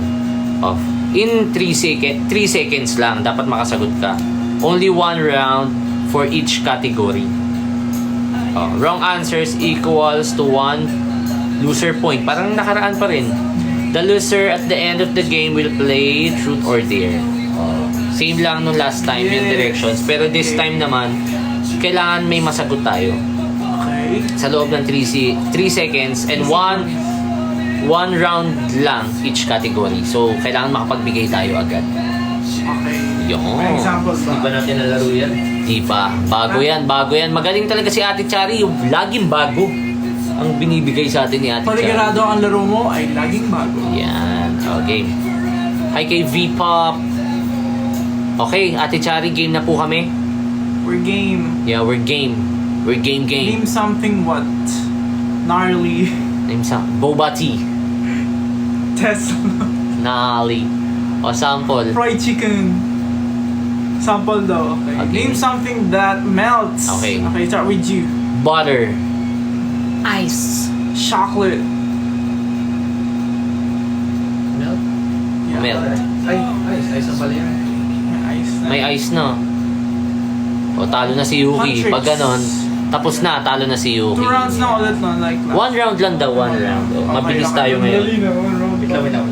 In 3 seconds lang, dapat makasagot ka. Only 1 round for each category. Wrong answers equals to 1 loser point. Parang nakaraan pa rin. The loser at the end of the game will play truth or dare. Same lang nung last time yung directions. Pero this time naman, kailangan may masagot tayo. Okay. Sa loob ng 3 seconds and 1 round lang each category. So, kailangan makapagbigay tayo agad. Okay. Yun. May example ba? natin nalaro yan. Di pa. Bago yan. Magaling talaga si Ate Chari. Yung laging bago ang binibigay sa atin ni Ate Chari. Paligurado ang laro mo ay laging bago. Yan. Okay. Hi kay V-Pop. Okay, Ate Chari, game na po kami. We're game. Yeah, we're game. We're game. Name something what? Gnarly. Name sa Boba Tea. Tesla. Nali. O sample. Fried chicken. Sample daw. Okay. Okay. Name something that melts. Okay. Okay, start with you. Butter. Ice. Chocolate. Milk? Yeah. Milk. Ay, ice ang pala yan. May ice na. May ice na. O talo na si Yuki. Huntrix. Pag ganon, tapos na, talo na si Yuki. 2 rounds na ulit no? Like last. 1 round lang daw, 1 round. O, mabilis tayo ngayon. Dali na, 1 round. Wait lang.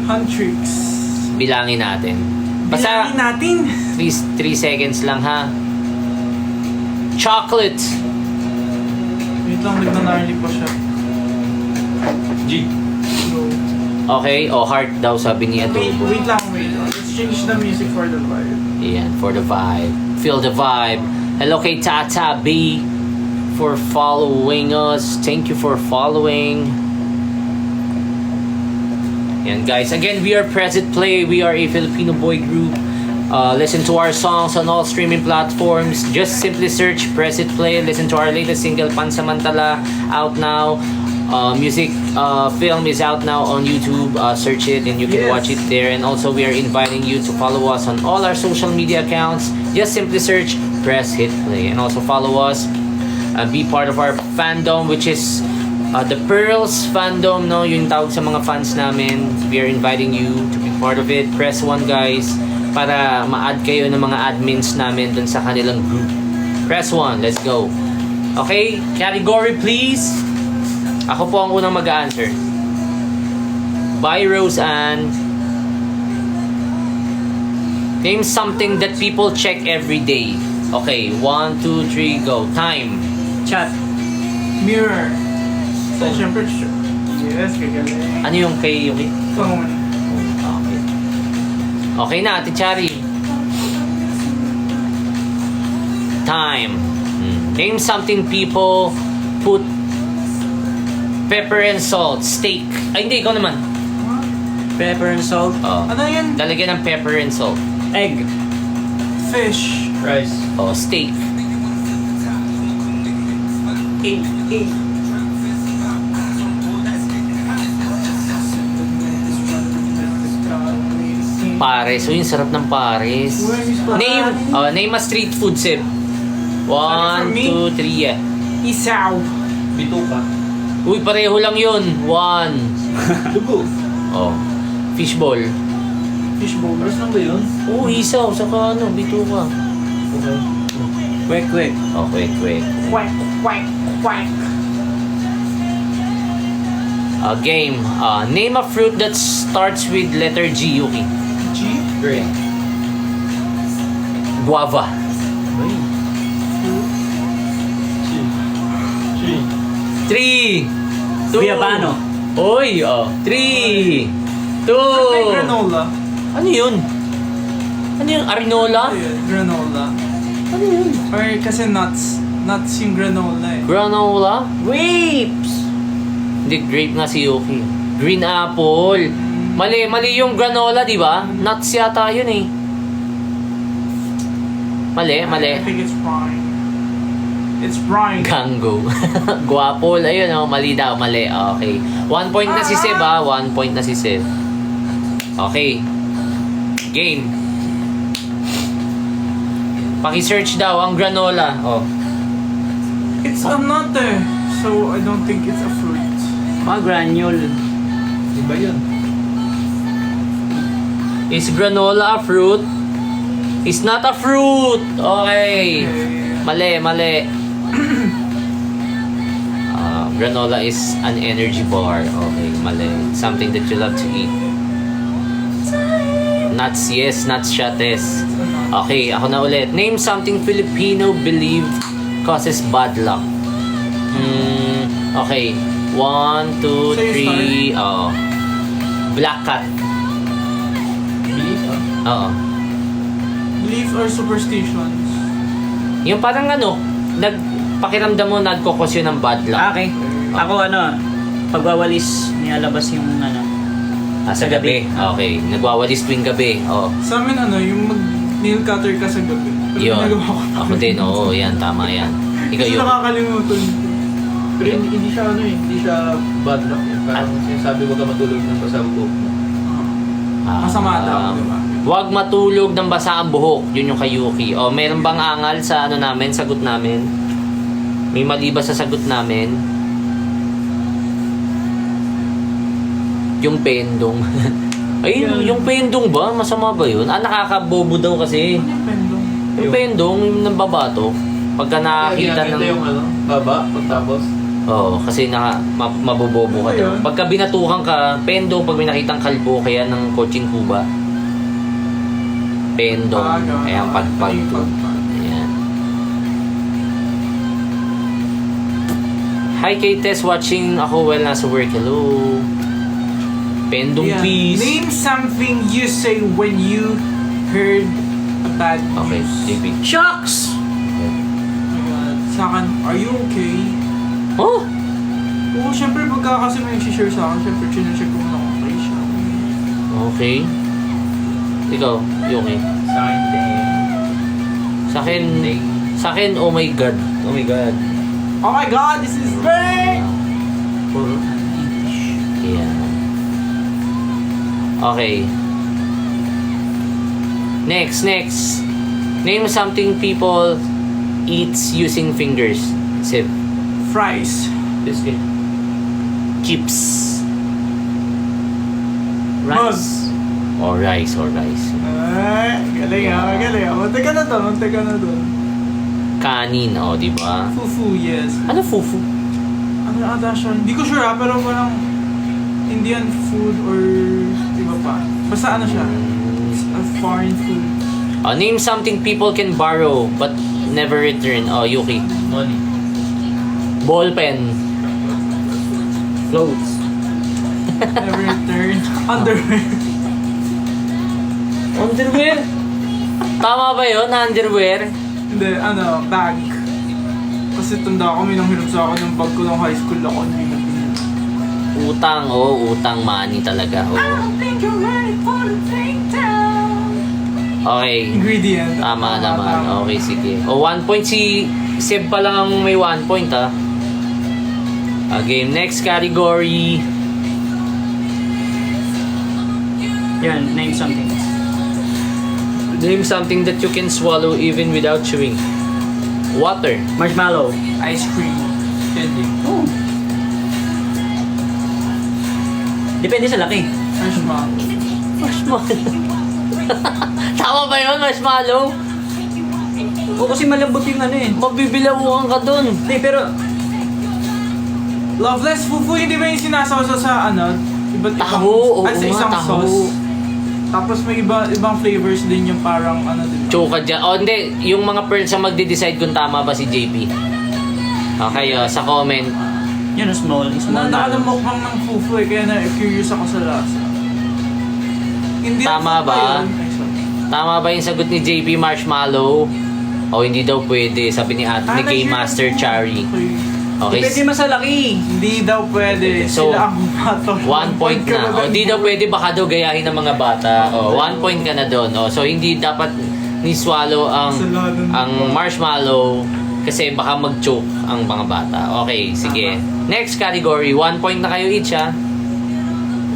Huntrix. Bilangin natin. Bilangin Basta natin. 3 seconds lang ha. Chocolate. Wait lang, nagna-gnarly pa siya. G. No. Okay, o heart daw sabi ni Adobo. Wait lang. Let's change the music for the vibe. Ayan, for the vibe. Feel the vibe. Hello kay Tata B for following us. Thank you for following. Ayan guys, again, we are Present Play. We are a Filipino boy group. Listen to our songs on all streaming platforms. Just simply search Present Play. Listen to our latest single, Pansamantala, out now. Music film is out now on YouTube. Search it and you can Yes. watch it there. And also, we are inviting you to follow us on all our social media accounts. Just simply search Press Hit Play. And also follow us. Be part of our fandom, which is the Pearls fandom, no? Yung tawag sa mga fans namin. We are inviting you to be part of it. Press 1 guys para ma-add kayo ng mga admins namin dun sa kanilang group. Press 1, let's go. Okay, category please. Ako po ang unang mag-answer. Bye Roseanne. Name something that people check every day. Okay, 1, 2, 3, go. Time. Chat. Mirror. So, syempre, yes, kagaling. Ano yung kay Yuki? Phone. Okay. Okay na, Ate Chari. Time. Name something people put pepper and salt. Steak. Ay, hindi. Ikaw naman. Pepper and salt. Ano yan? Lalagyan ng pepper and salt. Egg. Fish. Rice. Steak. Egg. Pares. So, yung sarap ng pares. Name a street food sip. 1, for me? 2, 3, yeah. Isaw. Bituka. Uy, pareho lang yun. 1. Dugo. Fishball. Fishbowl. Oras lang ba yun? Isaw. Saka bituka. Okay. Kwek-kwek. Quick. Quack. quack, quack. Game. Name a fruit that starts with letter G, Yuki. G? Great. Guava. G. 3, 2, Guyabano. Oy, 3, 2. May granola. Ano yun? Ano yung Arinola? Ayun, granola. Ano yun? Or kasi nuts. Nuts yung granola eh. Granola? Grapes! Hindi, grape nga si Yuki. Green apple. Mali yung granola, di ba? Nuts yata yun eh. Mali. I think it's brine. It's brine. Gango. Guapol. Ayun oh, mali daw, mali. Okay. 1 point na si Seb ha. 1 point na si Seb. Okay. Game. Paki-search daw ang granola. Oh. It's a nut eh. So I don't think it's a fruit. Mga granule. Di ba yun? Is granola a fruit? It's not a fruit. Okay. Mali. Granola is an energy bar. Okay, mali. Something that you love to eat. Nuts, yes. Nuts siya, Tess. Okay, ako na ulit. Name something Filipino believe causes bad luck. Okay. 1, 2, 3. Oo. Black cat. Belief, Oo. Beliefs or superstitions? Yung parang pakiramdam mo nagkokos yun ng bad luck. Okay. Ako pagwawalis, nilalabas yung Sa gabi. Okay. Nagwawalis tuwing gabi. Oo. Sa amin yung mag-nail cutter ka sa gabi. Pero Yun. ginagawa ko. Ako din. Oo, yan. Tama yan. Ikaw Kasi yun. nakakalimutan. Pero hindi siya hindi siya bad luck. Parang sinasabi wag ka matulog ng basa ang buhok mo. Masama daw, di ba? Huwag matulog ng basa ang buhok. Yun yung kay Yuki. O, meron bang angal sa namin, sagot namin? May mali ba sa sagot namin? Yung pendong. Ay, yung pendong ba? Masama ba yun? Nakakabobo daw kasi. Pendong. Yung pendong, yung nambabato. Pagka nakakita Kaya ng... yung baba, pagtapos. Oo, kasi mabobobo ka daw. Pagka binatukan ka, pendong, pag may nakitang kalbo, kaya ng coaching kuba. Pendong. Ayan, pagpag. Ayan. Hi kay Tess, watching ako while nasa work. Hello. Pendong, Yeah. please. Name something you say when you heard a bad news. Okay, JP. Shucks! Oh my God. Sa akin, are you okay? Oh! Oo, syempre pagka kasi may share sa akin, syempre chinecheck ko muna kung okay siya. Okay. Ikaw, Yuki. Sa akin din. Sa akin, oh my God. Oh my God. Oh my God, this is great! Yeah. Okay. Next. Name something people eats using fingers. Sip. Fries. Biscuit. Chips. Rice. Or rice. Galing ah. Muntik ka na doon. Kanin, di ba? Fufu, yes. Ano fufu? Ano ata siya? Hindi ko sure pero parang Indian food or iba pa. Basta ano siya? It's a foreign food. Name something people can borrow but never return. Yuki. Money. Ballpen. Floats. Never return. Underwear. Underwear? Tama ba yun? Underwear? Hindi, bag. Kasi tanda ko, may nanghiram sa akin ng bag ko ng high school ako. Hindi na pinili. Utang money talaga. think you're ready for the takedown. Okay. Ingredient. Tama naman. Okay, sige. 1 point si Seb pa lang ang may 1 point ha. Game. Next category. Yan, name something. Name something that you can swallow even without chewing. Water. Marshmallow. Ice cream. Candy. Oh. Depende sa laki. Marshmallow. Marshmallow. Tama ba yun? Marshmallow? O kasi malambot yung ano eh. Mabibilawuhan ka dun. Hindi, pero Loveless fufu, hindi ba yung sinasawsa sa ano? Iba't ibang, Taho, oo sa nga, isang taho. sauce. Tapos may ibang flavors din yung parang ano din. Choka dyan. O hindi, yung mga pearls ang magde-decide kung tama ba si JP. Okay, sa comment. yun, small na. Nakalamukbang ng fufu eh, kaya na-curious ako sa lasa. Hindi Tama fufu ba? yun. Ay, sorry. Tama ba yung sagot ni JP Marshmallow? O hindi daw pwede, sabi ni ate ni Game Master Chari. Okay. Depende man sa laki. Hindi daw pwede. So, Sila ang bumato. 1 point na. O, di daw pwede, baka daw gayahin ng mga bata. O, 1 point ka na doon. O, so, hindi dapat ni swallow ang marshmallow kasi baka mag-choke ang mga bata. Okay, sige. Next category, 1 point na kayo each, ha?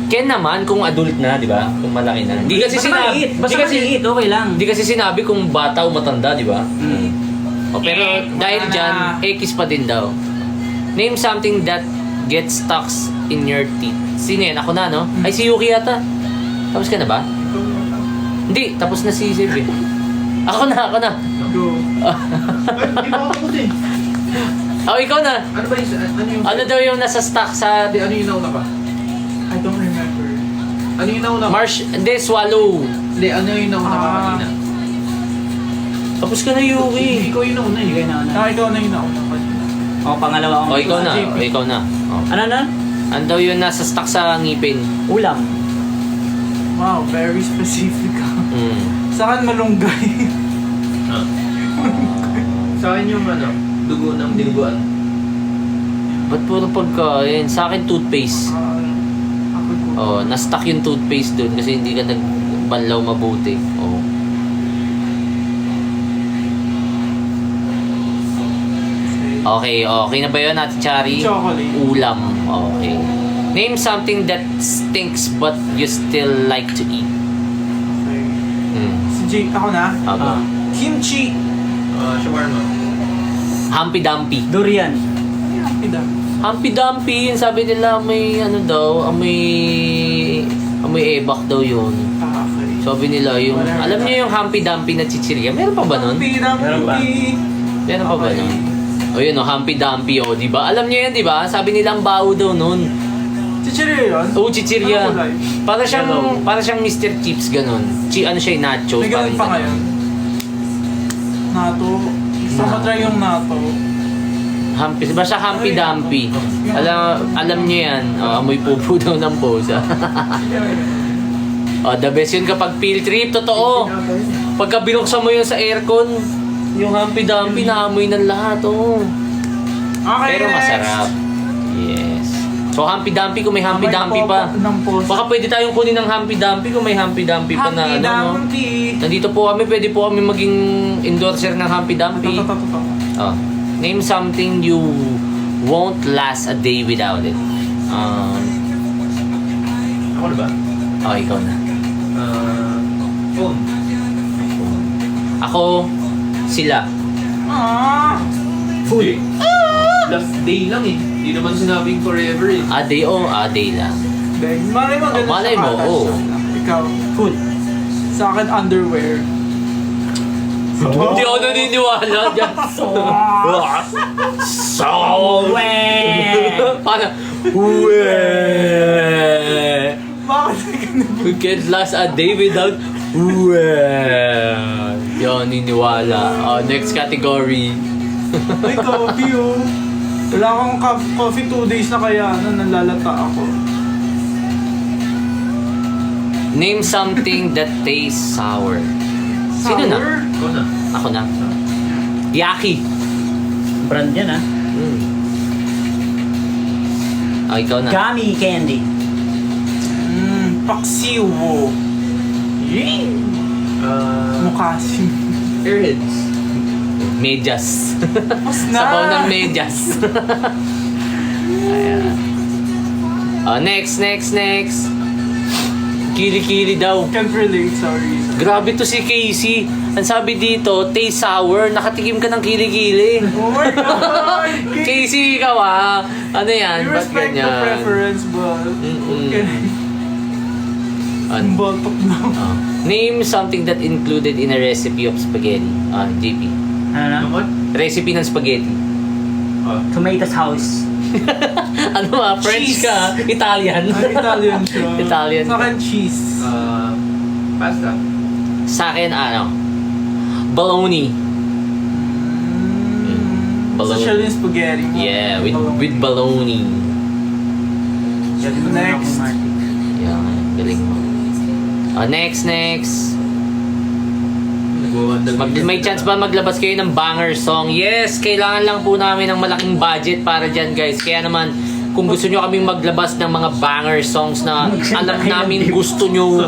Ken naman kung adult na, di ba? Kung malaki na. Hindi kasi Basta sinabi. maliit. Basta Di kasi, maliit, okay lang. hindi kasi sinabi kung bata o matanda, di ba? O, pero dahil wala dyan, na. X pa din daw. Name something that gets stuck in your teeth. Sino yan? Ako na, no? Ay, si Yuki yata. Tapos ka na ba? Hindi, tapos na si Sib eh. Ako na. Go. Hindi mo ako tapos eh. Oh, ikaw na. Ano ba yung... Ano daw yung nasa stock sa Hindi, ano yung nauna pa? I don't remember. Ano yung nauna pa? Hindi, swallow. Hindi, ano yung nauna pa kanina? Tapos ka na, Yuki. Ikaw yung nauna eh. Ikaw na una. Ikaw na yung nauna kanina. O, pangalawa O, ako. ikaw na. O, ikaw na. O. Ano na? Ano daw yung nasa stock sa ngipin? Ulam. Wow, very specific. Hmm. Sa akin malunggay. Sa akin yung ano, dugo ng dinuguan. Ba't puro pagkain? Sa akin, toothpaste. Ako ko. Oh, na-stuck yung toothpaste doon kasi hindi ka nagbanlaw mabuti. Oh. Okay, okay na ba yun, Ate Chari? Chocolate. Ulam. Okay. Name something that stinks but you still like to eat. Okay. Hmm. Si Jake, ako na. Okay. Kimchi. Shawarma. Humpy Dumpy. Durian. Pida. Humpy Dumpy, yun sabi nila may ano daw, amoy ebak daw yun. Okay. Sabi nila yung, alam niyo yung Humpy Dumpy na chichirya? Meron pa ba nun? Pida. Meron ba? Meron pa ba Okay. nun? O yun o, Humpy Dumpy o, di ba? Alam niyo yan, di ba? Sabi nila ang baho daw nun. Chichirya yun? Oo, chichirya. Ano kulay? Para siyang Mr. Chips ganun. Ano siya, nachos. May ganun pa ngayon. Nato. Gusto mo try yung nato. Humpy, basta Humpy Dumpy. Alam niyo yan. O, amoy pupo daw ng posa. O, the best yun kapag field trip, totoo. Pagka binuksan mo yun sa aircon, yung Humpy Dumpy, naamoy ng lahat, oh. Okay, Pero next. masarap. Yes. So, Humpy Dumpy kung may Humpy May Dumpy pa. ng post. Baka pwede tayong kunin ng Humpy Dumpy kung may Humpy Dumpy pa na Humpy ano, no? Dumpy. Nandito po kami, pwede po kami maging endorser ng Humpy Dumpy. Ito. Oh. Name something you won't last a day without it. Ako na ba? Oh, ikaw na. Phone. Ako, sila. Ah. Food. Last day lang eh. Hindi naman sinabing forever eh. A day o a day lang. Then, malay mo ganun malay sa mo, katas. oo. Ikaw. Food. Sa akin, underwear. Hindi ako naniniwala dyan. Parang, Bakit ganun? we can't last a day without Di ako naniniwala. Next category. Ay, coffee oh. Wala akong coffee 2 days na kaya nalalata ako. Name something that tastes sour. Sino na? Sour? Ako na. Ako na. Yaki. Brand yan ah. Ikaw na. Gummy candy. Paksiwo. Mukasim. Airheads. Medyas. Mas na. Sabaw ng medyas. Ayan. Next. Kili-kili daw. Can't relate, sorry. Grabe to si Casey. Ang sabi dito, taste sour. Nakatikim ka ng kili-kili. Oh my God! Casey, ikaw ah. Ano yan? You Ba't respect the ganyan? preference, but... Okay. Ano? Baltok na. Name something that included in a recipe of spaghetti. JP. Ano na? Ano? Recipe ng spaghetti. Tomatoes house. Ano ba? French Cheese. ka? Italian? Italian siya. Italian. Sa akin, cheese. Pasta. Sa akin, ano? Bologna. Bologna. Social yung spaghetti. Yeah, with bologna. Next. Yeah, galing mo. Next. May chance ba maglabas kayo ng banger song? Yes, kailangan lang po namin ng malaking budget para dyan, guys. Kaya naman, kung gusto nyo kaming maglabas ng mga banger songs na alam namin gusto nyo,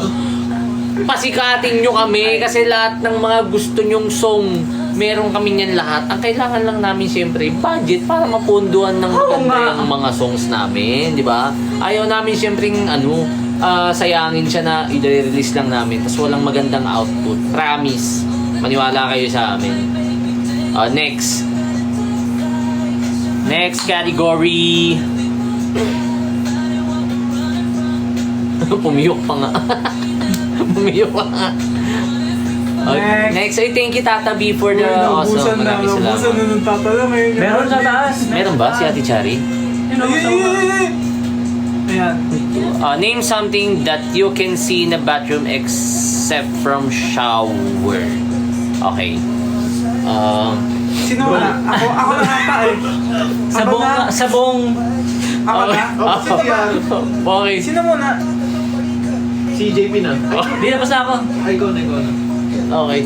pasikatin nyo kami kasi lahat ng mga gusto nyong song, meron kami yan lahat. Ang kailangan lang namin siyempre, budget para mapunduan ng maganda yung mga songs namin, di ba? Ayaw namin siyempre sayangin siya na i-release lang namin tapos walang magandang output. Promise. Maniwala kayo sa amin. Next category. Pumiyok pa nga. Pumiyok pa nga. Next, ay thank you Tata B for the awesome. Maraming Naubusan salamat. na ng tatala ngayon. Meron sa taas. Meron ba si Ate Chari? Ayan. Name something that you can see in the bathroom except from shower. Okay. Sino na? Ako na ata eh. Sabong. Ako na? Okay. Sino muna? Si JP na. Di na basta ako. Ay, ikaw na. Okay.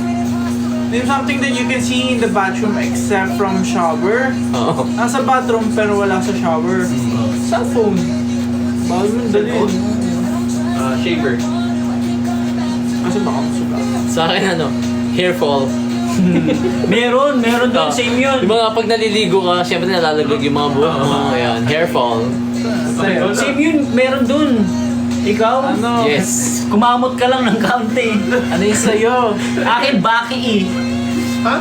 Name something that you can see in the bathroom except from shower. Oo. Nasa bathroom pero wala sa shower. Cellphone. Bawal mo dalhin. Shaver. Kasi baka masulat. Sa akin hair fall. Meron doon. Same yun. Yung mga pag naliligo ka, syempre nalalaglag yung mga buhok mo. Ayan, hair fall. Same yun. Meron doon. Ikaw? Ano? Yes. Kumamot ka lang ng kaunti. Ano yung sa'yo? Akin, baki Ha?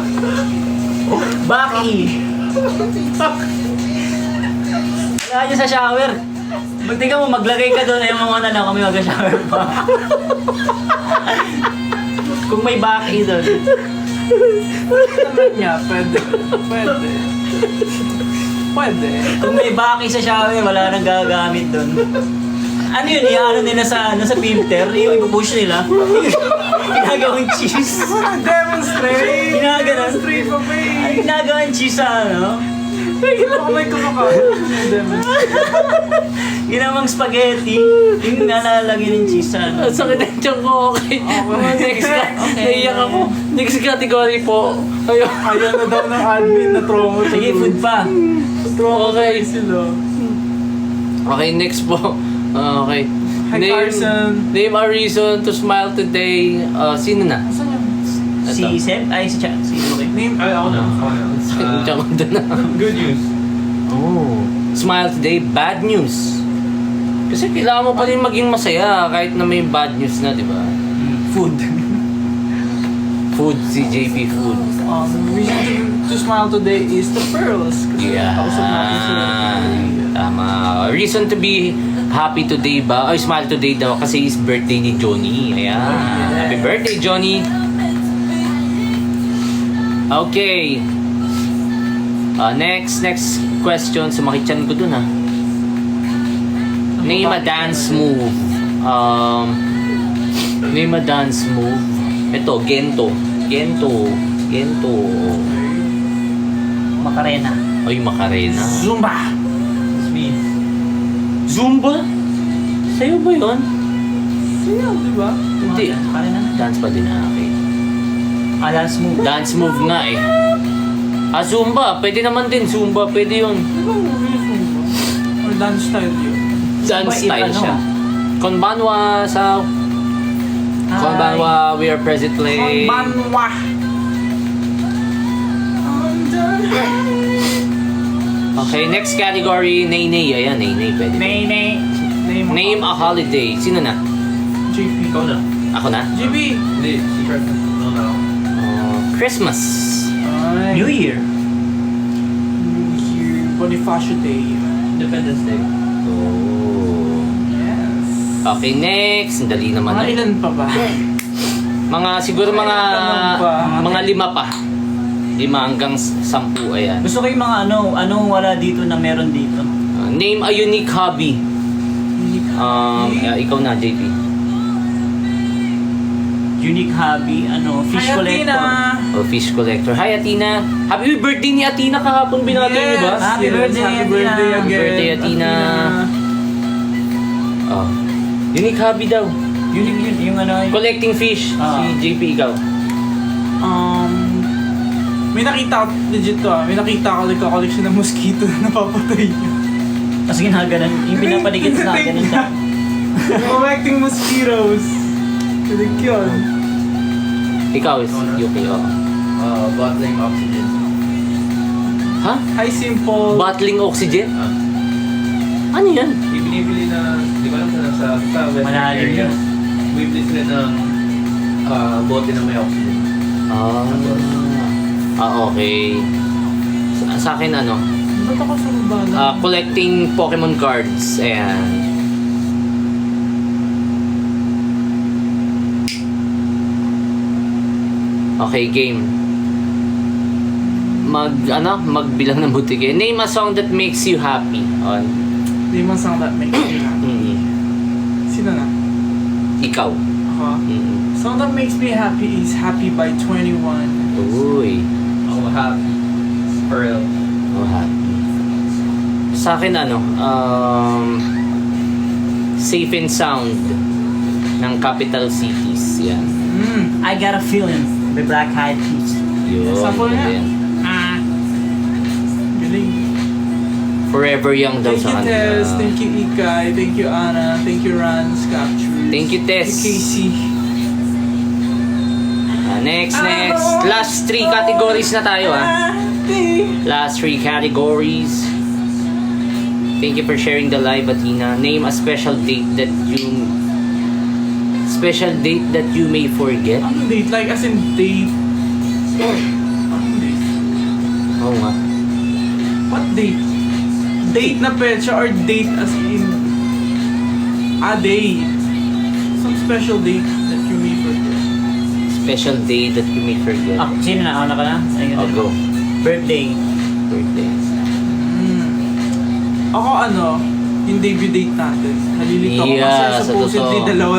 Baki Wala niya sa shower. Tingnan mo, maglagay ka doon. Ayaw mga na kami mag-shower pa. Kung may baki doon. Naman niya, pwede. Kung may baki sa shower, wala nang gagamit doon. Ano yun? Iano nila sa filter? Yung ipupush nila? Ginagawang cheese. Demonstrate! Ginaganon. Demonstrate pa ba eh? Ginagawang cheese sa ano? Baka may kumakain. Demonstrate. Ginawang spaghetti. Yung nalalagyan ng cheese sa ano? Ang sakit ng tiyan ko, okay. Next naiyak ako. Next category po. Ayun. Ayaw na daw ng admin na trauma. Sige, food pa. Okay. Sila. Okay, next po. Okay. Hi, Carson. Name a reason to smile today. Sino na? Saan yun? Si Seb? Ay, si Luke. Name, Ay, ako na. Sakit ng tiyan ko doon na. Good news. Oh. Smile today, bad news. Kasi kailangan mo pa rin maging masaya kahit na may bad news na, di ba? Food. Food, si JP Food. Reason to smile today is the pearls. Kasi kausap natin sila. Tama. Reason to be happy today ba? Ay, smile today daw kasi is birthday ni Johnny. Ayan. Happy birthday, Johnny. Okay. Next question. Sumakit ko dun Name a dance move. Name a dance move. Ito, Gento. Macarena. Ay, Macarena. Zumba! It's me. Zumba? Sa'yo ba yun? Sa'yo, di ba? Hindi. Macarena na. Dance pa din akin. Dance move. Dance move nga eh. Zumba. Pwede naman din. Zumba. Pwede yun. Di ba movie yung Zumba? Or dance style yun? Dance Zumba, style ano? siya. Konbanwa sa... Konbanwa, we are presently... Konbanwa! Okay, next category. Nay. Ayan, Nay. Pwede. Name a holiday. Sino na? JP. Ikaw na. Ako na? JP! Hindi, si Fred na. No. Christmas. Ay. New Year. New Year. Bonifacio Day. Independence Day. Oh. Yes. Okay, next. Ang dali naman. Mga ilan pa ba? Siguro Tanong pa. mga 5 pa. 5 hanggang 10, ayan. Gusto ko yung mga anong wala dito na meron dito. Name a unique hobby. Ikaw na, JP. Unique hobby, fish Hi, collector. Athena! Oh, fish collector. Hi, Athena. Happy birthday ni Athena kahapon binati niyo ba? Happy birthday, Happy Athena. birthday again. Happy birthday, Athena. Oh. Unique hobby daw. Unique yun, yung Collecting fish. Ah. Si JP, ikaw. May nakita ko, legit to may nakita ko nagko-collection ng mosquito na napapatay niya. Tapos ginaganan, yung pinapaligid sa akin ng Collecting mosquitoes. Kilig yun. Ikaw, Yuki. Oh. Bottling oxygen. Ha? Hi, Simple. Bottling oxygen? Ah. Ano yan? Ibinibili na, di ba lang sa western Malalim area. yun. Bibili sila ng bote na may oxygen. Okay. Sa akin, Ba't ako sa bala? collecting Pokemon cards. Ayan. Okay, game. Magbilang ng butike. Name a song that makes you happy. On. Di man song that makes me happy. Sino na? Ikaw. Ako? Song that makes me happy is Happy by 21. Uy. Ako happy. Pearl. Oh, happy. Sa akin, Safe and Sound ng Capital Cities. Yan. I Got a Feeling by Black Eyed Peas. Yun. Sample nga. Yan. Galing. Forever Young daw Thank sa you, kanila. Tess. Thank you, Ikay. Thank you, Anna. Thank you, Rans. Capture. Thank you, Tess. Thank you, Casey. Next. Last 3 categories na tayo, Last 3 categories. Thank you for sharing the live, Athena. Name a special date that you may forget. Anong date? Like, as in date? Anong date? Oo nga. What date? Date na petsa or date as in date? Some special date that you may forget. Special day that you may forget. Sino na? Ako na ka na? Oh, go. Birthday. Birthday. Ako yung debut date natin. Nalilito ako Yeah, kasi sa supposedly totoo. dalawa.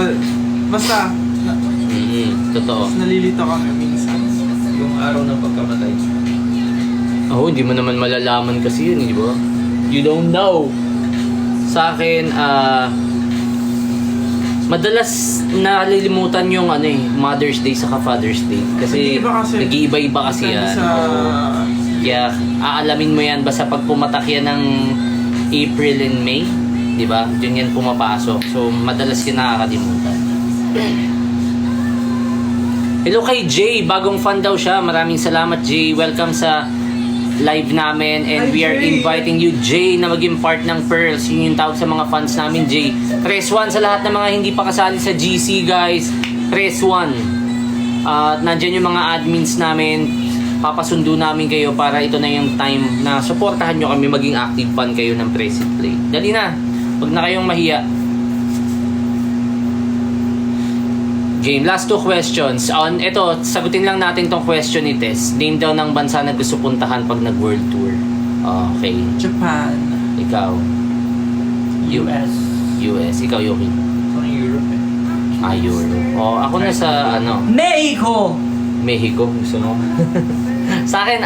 Basta, Totoo. nalilito kami minsan. Yung araw ng pagkamatay. Hindi mo naman malalaman kasi yun, di ba? You don't know. Sa akin, madalas nalilimutan yung Mother's Day saka Father's Day. Kasi Nag-iiba kasi. nag-iiba-iba kasi Depende yan. sa... Oo. Kaya aalamin mo yan basta pag pumatak yan ng April and May, di ba? Yun yan pumapasok. So, madalas yan nakakalimutan. Hello kay Jay, bagong fan daw siya. Maraming salamat, Jay. Welcome sa live namin and Hi, we are Jay. inviting you, Jay, na maging part ng Pearls. Yun yung tawag sa mga fans namin, Jay. Press 1 sa lahat ng mga hindi pa kasali sa GC, guys. Press 1. At nandyan yung mga admins namin. Papasundo namin kayo para ito na yung time na supportahan nyo kami, maging active fan kayo ng Press It Play. Dali na. Huwag na kayong mahiya. Game, last 2 questions. Ito, sagutin lang natin tong question ni Tess. Name daw ng bansa na gusto puntahan pag nag-world tour. Okay. Japan. Ikaw. US. US. Ikaw, Yuki. Parang Europe Europe. Ako na sa, Mexico! Mexico. Gusto mo? Sa akin,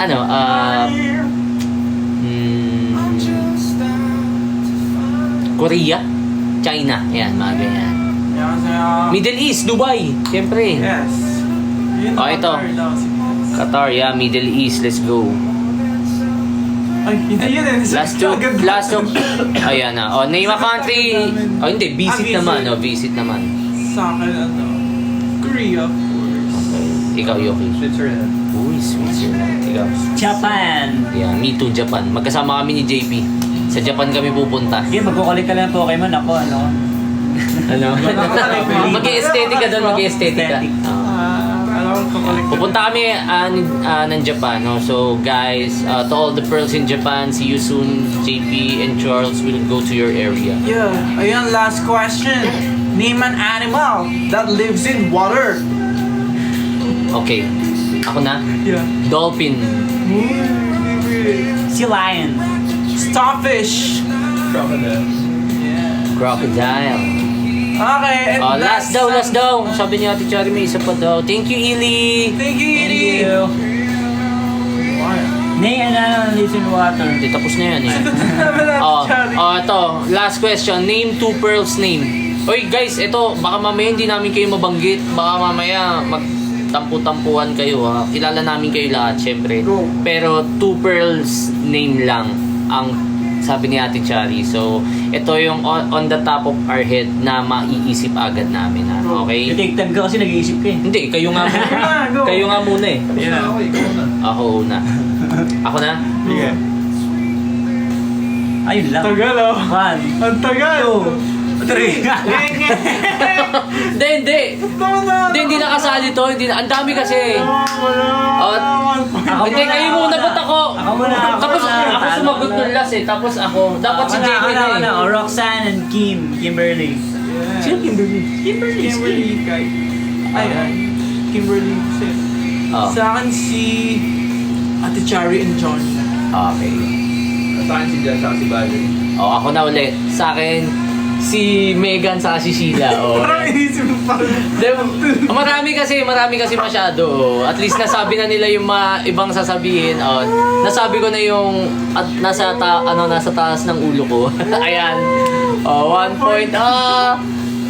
Korea. China. Yan, mga ganyan. Middle East, Dubai. Siyempre. Yes. Yun, Ito. Qatar daw, si Tess. Qatar, yeah, Middle East. Let's go. Ay, hindi yun Last two. Ayan na. Name a country. Hindi. Visit visit. naman. Visit naman. Sa akin, Korea, of course. Ikaw, Yuki. Switzerland. Uy, Switzerland. Ikaw. Japan! Yeah, me too, Japan. Magkasama kami ni JP. Sa Japan kami pupunta. Sige, magkukulit ka lang ng Pokemon. Ako, Ano? Mag-aesthetic ka doon, mag-aesthetic ka. Alam ko collect. Pupunta kami ng Japan. No? So guys, to all the pearls in Japan, see you soon. JP and Charles will go to your area. Yeah. Ayan, last question. Name an animal that lives in water. Okay. Ako na? Yeah. Dolphin. Si Lion. Starfish. Crocodile. Yeah. Crocodile. Okay, and Oh, that's last daw. Sabi ni Ate Chari, may isa pa daw. Thank you, Ili. Thank you, Thank Edie. you. Why? Nay, listen water. Hindi, tapos na yan eh. Naman natin, Oh, Charlie. ito. Last question. Name two pearls name. Oy, guys, ito. Baka mamaya hindi namin kayo mabanggit. Baka mamaya magtampu-tampuhan kayo ha. Kilala namin kayo lahat, syempre. Go. Pero two pearls name lang ang sabi ni Ate Chari. So, ito yung on the top of our head na maiisip agad namin ha. Okay? Detective ka kasi nag-iisip ka eh. Hindi, kayo nga muna. Go. Kayo nga muna eh. Ako, ikaw na. Ako una. Ako na? Sige. Ayun lang. Tagal oh. 1, Ang tagal. 2, 3. Hindi. Hindi nakasali to. Ang dami kasi. Ako Hindi, muna, kayo ako muna, muna. ba't ako? Ako muna, ako Tapos muna. ako Talo sumagot ko ng na. last eh. Tapos ako. Dapat si JP na eh. Oh, Roxanne and Kimberly. Sino Kimberly? Kimberly kay. Ay. Kimberly sis. Oh. Sa akin si Ate Chari and Johnny. Okay. Sa akin si Jan, saka si Valerie. Oh, ako na ulit. Sa akin, si Megan sa si Sheila. Oh. Parang inisip mo pa. Marami kasi masyado. Oh. At least nasabi na nila yung mga ibang sasabihin. Oh. Nasabi ko na yung at nasa taas ng ulo ko. Ayan. Oh, 1 point.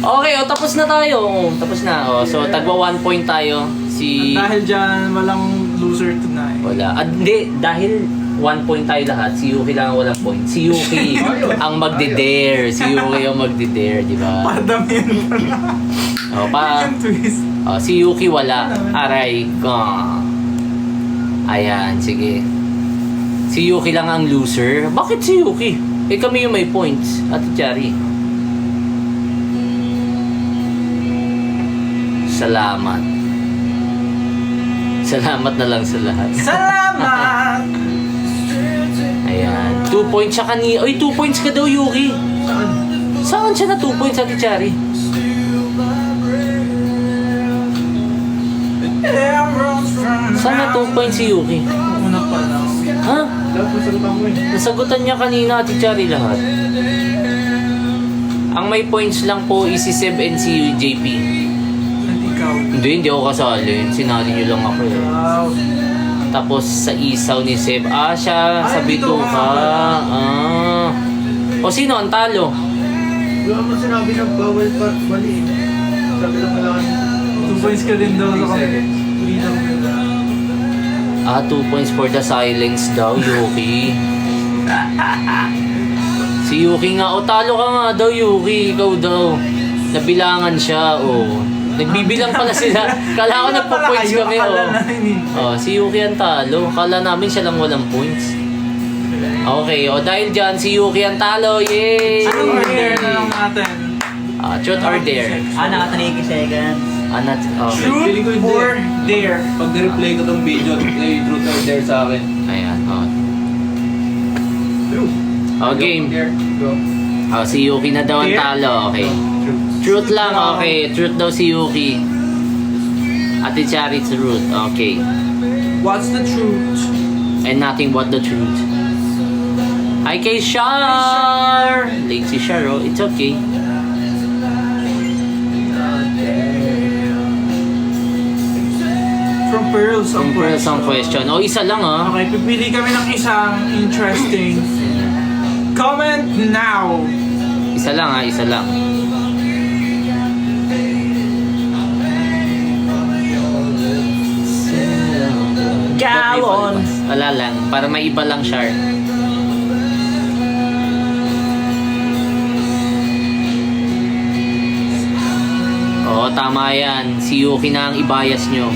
Okay, oh, tapos na tayo. Oh, tapos na. Oh, so tagwa 1 point tayo. Si Dahil dyan, walang loser tonight. wala. Hindi, dahil 1 point tayo lahat. Si Yuki lang ang walang point. Si Yuki ang magde-dare. Si Yuki ang magde-dare, di ba? Padamihan pa na. Oh, Yung twist. Oh, si Yuki wala. Aray ko. Ayan, sige. Si Yuki lang ang loser. Bakit si Yuki? Eh kami yung may points. Ate Chari. Salamat. Salamat na lang sa lahat. Salamat! Ayan. 2 points siya kanina. Oy, 2 points ka daw, Yuki. Saan siya na 2 points, Ate Chari? Saan na 2 points si Yuki? Una pa lang. Ha? Dapat masagutan ko eh. Nasagutan niya kanina, Ate Chari, lahat. Ang may points lang po is si Seb and si JP. At ikaw. Hindi ako kasali. Sinali niyo lang ako eh. Wow. Tapos sa isaw ni Seb, siya sa Ay, dito bituka. ka. O sino ang talo? Wala mo sinabi na bawal pa mali eh. Sabi lang kailangan 2 points ka rin daw sa kami. Freedom nila. 2 points for the silence daw, Yuki. Si Yuki nga, talo ka nga daw, Yuki. Ikaw daw. Nabilangan siya, Nagbibilang pala sila. Kala ko nagpo-points kami, si Yuki ang talo. Kala namin siya lang walang points. Okay, dahil dyan, si Yuki ang talo. Yay! Anong order na lang natin? Truth or dare? Naka 3 seconds. Okay. Truth Feeling ko hindi. or dare? Pag nireplay ko tong video, may truth or dare sa akin. Ayan, True. game. Dare. Go. Si Yuki na daw ang Dare? talo. Okay. Truth lang, okay. Truth daw si Yuki. Ate Chari, truth. Okay. What's the truth? And nothing but the truth. Hi kay Shar! Late si Shar, It's okay. From Pearls ang Ang ang question. Isa lang Okay, pipili kami ng isang interesting. Comment now! Isa lang isa lang. Gawon! Wala lang. Para may iba lang, Shar. Oo, tama yan. Si Yuki na ang ibayas nyo.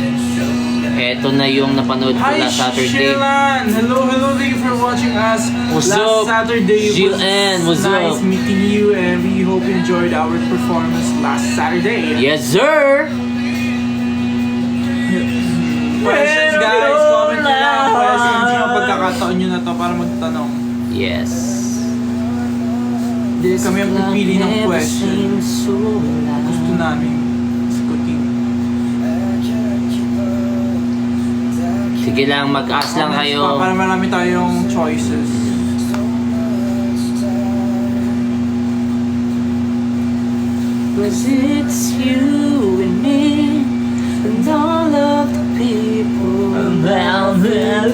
Eto na yung napanood ko Hi, last Saturday. Shilan! Hello, thank you for watching us. What's last up? Saturday Jill was Ann, what's nice up? meeting you, and we hope you enjoyed our performance last Saturday. Yes, sir! Questions, guys. Comment nyo lang ang questions nyo. Pagkakataon nyo na to para magtanong. Yes. Kami ang pipili ng question. Gusto namin sagutin. Sige lang, mag-ask lang Comments kayo. pa, para marami tayong choices. Cause it's you and me and all of the people around there.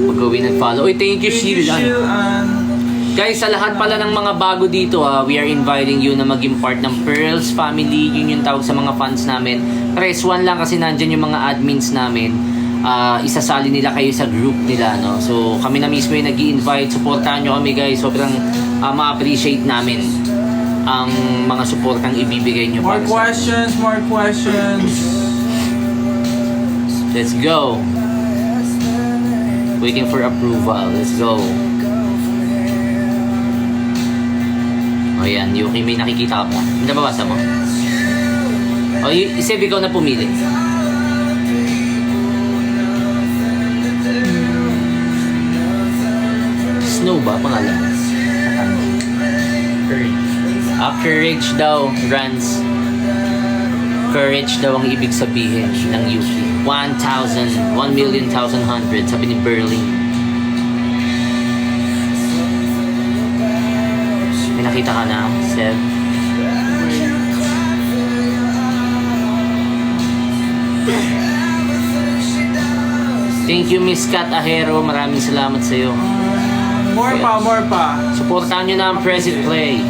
Pag-gawin and follow. Uy, thank you, Sheila. Guys, sa lahat pala ng mga bago dito, we are inviting you na maging part ng Pearls family. Yun yung tawag sa mga fans namin. Press 1 lang kasi nandyan yung mga admins namin. Isasali nila kayo sa group nila, no? So, kami na mismo yung nag-i-invite. Supportahan nyo kami, guys. Sobrang ma-appreciate namin ang mga supportang ibibigay nyo. More para sa- questions, more questions. Let's go. Waiting for approval. Let's go. O yan, Yuki, may nakikita ka pa. Nababasa mo? O, Seb, ikaw na pumili. Snow ba pangalan? Courage. Courage daw, Rans. Courage daw ang ibig sabihin ng Yuki. 1,000, 1,100,000, sabi ni Berling. May nakita ka na, Seb? Thank you, Miss Kat Ahero. Maraming salamat sa iyo. More pa, more pa. Supportahan nyo na ang Press It Play.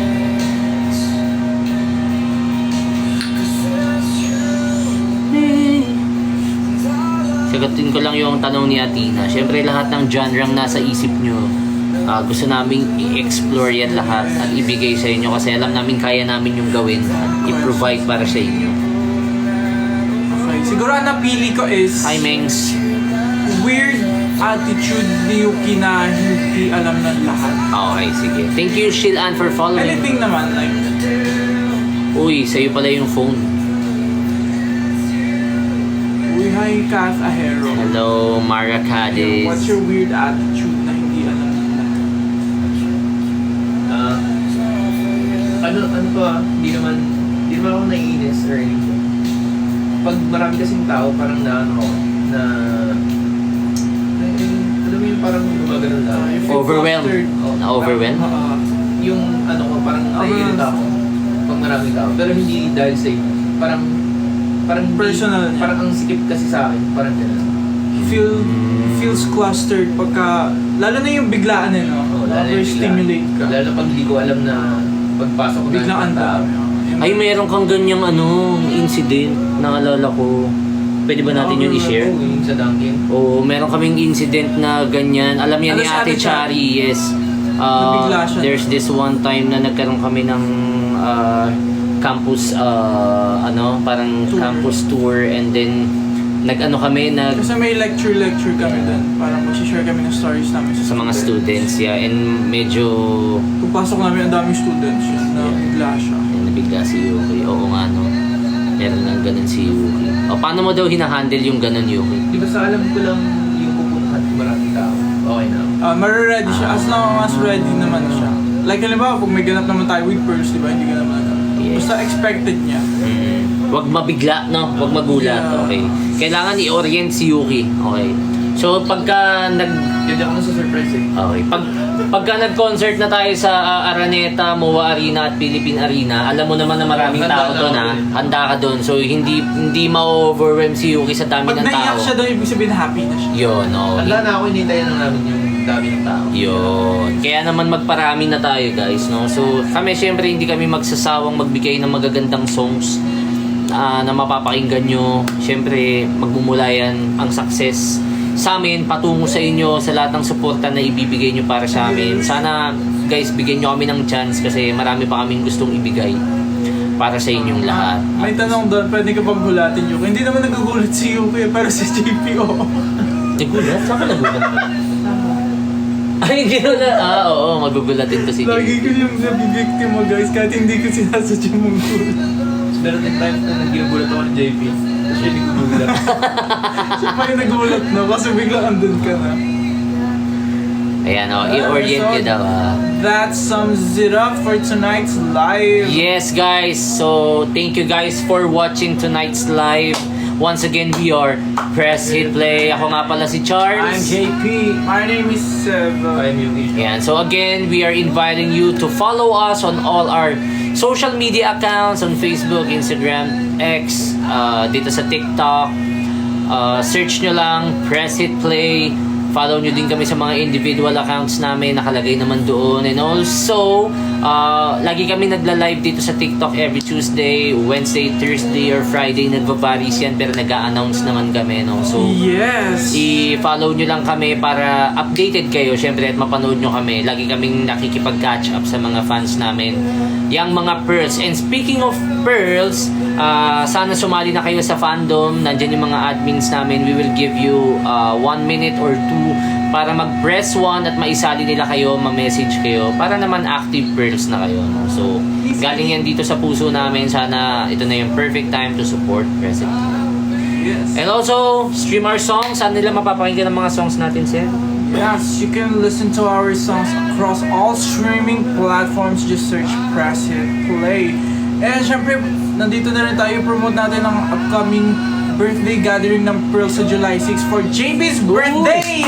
Sagatin ko lang yung tanong ni Athena. Siyempre lahat ng genre ang nasa isip nyo. Gusto namin i-explore yan lahat at ibigay sa inyo kasi alam namin kaya namin yung gawin at i-provide para sa inyo. Okay, siguro ang napili ko is Hi, Mengs. weird attitude ni Yuki na hindi alam ng lahat. Okay, sige. Thank you, Shilan, for following. Anything naman, like, Uy, sa'yo pala yung phone. uy, hi, Kath Ahero. Hello, Mara Cadiz. What's your weird attitude na hindi alam ng lahat? Ano pa, hindi naman ako naiinis or anything. Pag marami kasing tao, parang alam mo yung parang gumagano'n lang. You feel Overwhelmed. flustered. Na-overwhelmed? Yung parang naiirita ako pag maraming tao. Pero hindi dahil sa inyo. Parang Personal niya. Parang ang sikip kasi sa akin. Parang gano'n. Feels clustered pagka, lalo na yung biglaan eh, no? Lalo yung Overstimulate ka. Lalo pag hindi ko alam na pagpasok ko na Biglang ang dami. Ay, meron kang ganyang incident. Naalala ko. Pwede ba natin yun i-share? Oo, yung sa Dunkin. Oo, meron kaming incident na ganyan. Alam niya ni Ano si Ate Ate Chari, yes. Nabigla siya. There's this one time na nagkaroon kami ng campus, parang Tour. campus tour and then kami, Kasi may lecture kami dun. Parang mag-share kami ng stories namin sa mga students, yeah. And medyo Pagpasok namin ang daming students yun, na bigla siya. nabigla si Yuki. Oo nga, no. Meron lang ganun si Yuki. O, paano mo daw hinahandle yung ganun, Yuki? Di ba sa alam ko lang yung pupuntahan ko maraming tao. Okay na. Mare-ready siya. As long as ready naman siya. Like, halimbawa, kung may ganap naman tayo with Pearls, di ba? Hindi ka naman Yes. Basta expected niya. Huwag mabigla, no? Huwag magulat. Yeah. Okay. Kailangan i-orient si Yuki. Okay. So, pagka Hindi ako na sa surprise eh. Okay. Pagka nag-concert na tayo sa Araneta, MOA Arena at Philippine Arena, alam mo naman na maraming Handa tao na doon, ako ha? eh. Handa ka doon. So, hindi ma-overwhelm si Yuki sa dami Pag ng naiyak tao. siya doon, ibig sabihin happy na siya. Yun, okay. Handa na ako, hinintayin lang namin yung dami ng tao. Yun. Kaya naman magparami na tayo, guys, no? So, kami syempre hindi kami magsasawang magbigay ng magagandang songs na mapapakinggan nyo. Syempre, magmumula yan ang success sa amin, patungo sa inyo, sa lahat ng suporta na ibibigay nyo para sa amin. Sana, guys, bigyan nyo kami ng chance kasi marami pa kaming gustong ibigay para sa inyong lahat. May tanong doon, pwede ka bang hulatin Yuki? Hindi naman nagugulat si Yuki, pero si JPO. Nagulat? Saan ka nagulat? Ay, gano'n na. Oo, magugulatin to si Lagi ko JP. yung nabibiktima guys, kahit hindi ko sinasadya mong gulat. Meron din times na naginugulat ako ni JP. Tapos siya hindi gumugulat. Siya pa yung nagulat na, kasi biglang andun ka na. Ayan o, i-orient ka daw. That sums it up for tonight's live. Yes guys, so thank you guys for watching tonight's live. Once again, we are Press Hit Play. Ako nga pala si Charles. I'm JP. My name is Sev. I'm Yuki. Yan. So again, we are inviting you to follow us on all our social media accounts on Facebook, Instagram, X, dito sa TikTok. Search nyo lang, Press Hit Play. Follow nyo din kami sa mga individual accounts namin, nakalagay naman doon. And also, lagi kami nagla-live dito sa TikTok every Tuesday, Wednesday, Thursday, or Friday. Nagva-varies yan, pero nag-a-announce naman kami, no? So, Yes. i-follow nyo lang kami para updated kayo, syempre, at mapanood nyo kami. Lagi kaming nakikipag-catch up sa mga fans namin, yang mga pearls. And speaking of pearls, sana sumali na kayo sa fandom. Nandyan yung mga admins namin. We will give you 1 minute or 2 para mag-press 1 at maisali nila kayo, ma-message kayo para naman active pearls na kayo, no? So, galing yan dito sa puso namin. Sana ito na yung perfect time to support Press It. Yes. And also, stream our songs. Saan nila mapapakinggan ang mga songs natin, sir? Yes, you can listen to our songs across all streaming platforms. Just search Press Hit Play. And syempre, nandito na rin tayo. Promote natin ang upcoming birthday gathering ng Pearl sa July 6 for JP's birthday!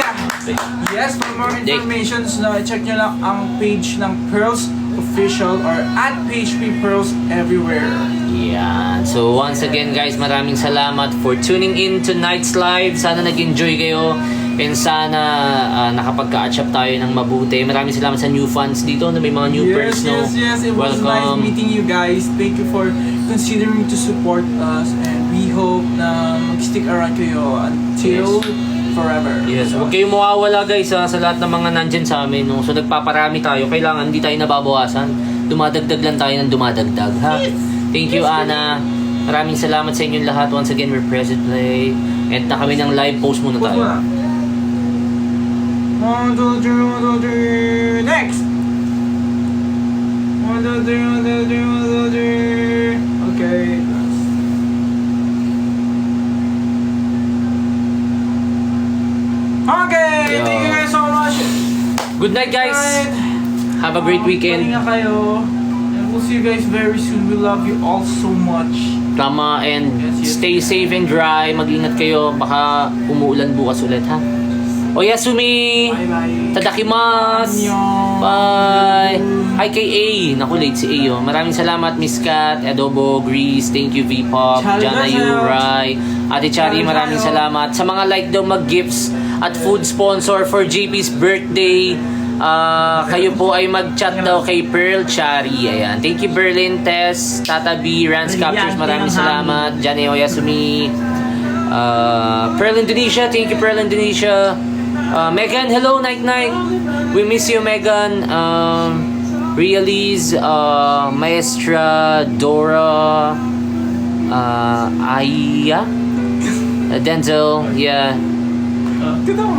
Yes, for more information, check nyo lang ang page ng Pearls Official or at PHP Pearls everywhere. Yeah. So once again guys, maraming salamat for tuning in tonight's live. Sana nag-enjoy kayo and sana nakapag-catch up tayo ng mabuti. Maraming salamat sa new fans dito na may mga new pearls, no? Yes, it was nice meeting you guys. Thank you for considering to support us and we hope na mag-stick around kayo until forever. Yes, huwag kayong mawawala guys sa lahat ng mga nandyan sa amin, no? So nagpaparami tayo, kailangan hindi tayo nababawasan. Dumadagdag lang tayo ng dumadagdag, ha? Thank you, Ana. Maraming salamat sa inyong lahat. Once again, we're Press It Play. And na kami ng live post muna tayo. 1, 2, 3, 1, 2, 3. Next! 1, 2, 3, 1, 2, 3, 1, 2, 3. Okay. Okay! Yo. Thank you guys so much! Good night, guys! Have a great weekend. Pahinga kayo. And we'll see you guys very soon. We love you all so much. Tama, and Yes. stay safe and dry. Mag-ingat kayo. Baka umuulan bukas ulit, ha? Oyasumi! Bye-bye. Tadakimasu! Annyeong. Bye! Hi kay A. Naku, late si A. Oh. Maraming salamat, Miss Kat, Adobo, Grease. Thank you, V-Pop, Chari Jana Gasayo. Yuray. Ate Chari, maraming salamat. Sa mga like daw mag-gifts at food sponsor for JP's birthday, kayo po ay mag-chat daw kay Pearl Chari. Ayan. Thank you, Berlin, Tess, Tata B, Rans Captures. Maraming salamat. Jane Oyasumi. Pearl Indonesia. Thank you, Pearl Indonesia. Megan, hello, night. We miss you, Megan. Realize, Maestra, Dora, Aya, Denzel, yeah.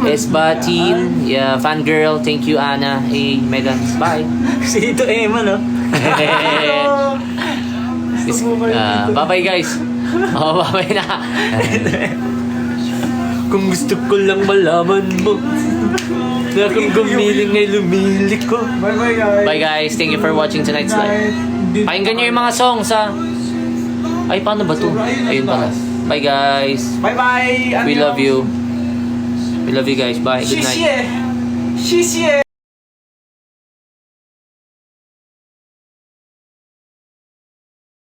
Esbatin, yeah, Fangirl, thank you, Anna. Hey, Megan, bye. Si Tito Emma, no? Bye-bye, guys. Oh, bye-bye na. Kung gusto ko lang malaman mo na kung gumiling ay lumili ko. Bye-bye guys. Bye guys, thank you for watching tonight's live. Pakinggan nyo yung mga songs, ha? Ay, paano ba to? Ayun pala. Bye guys. Bye-bye. We love you. We love you guys. Bye. Good night. 谢谢。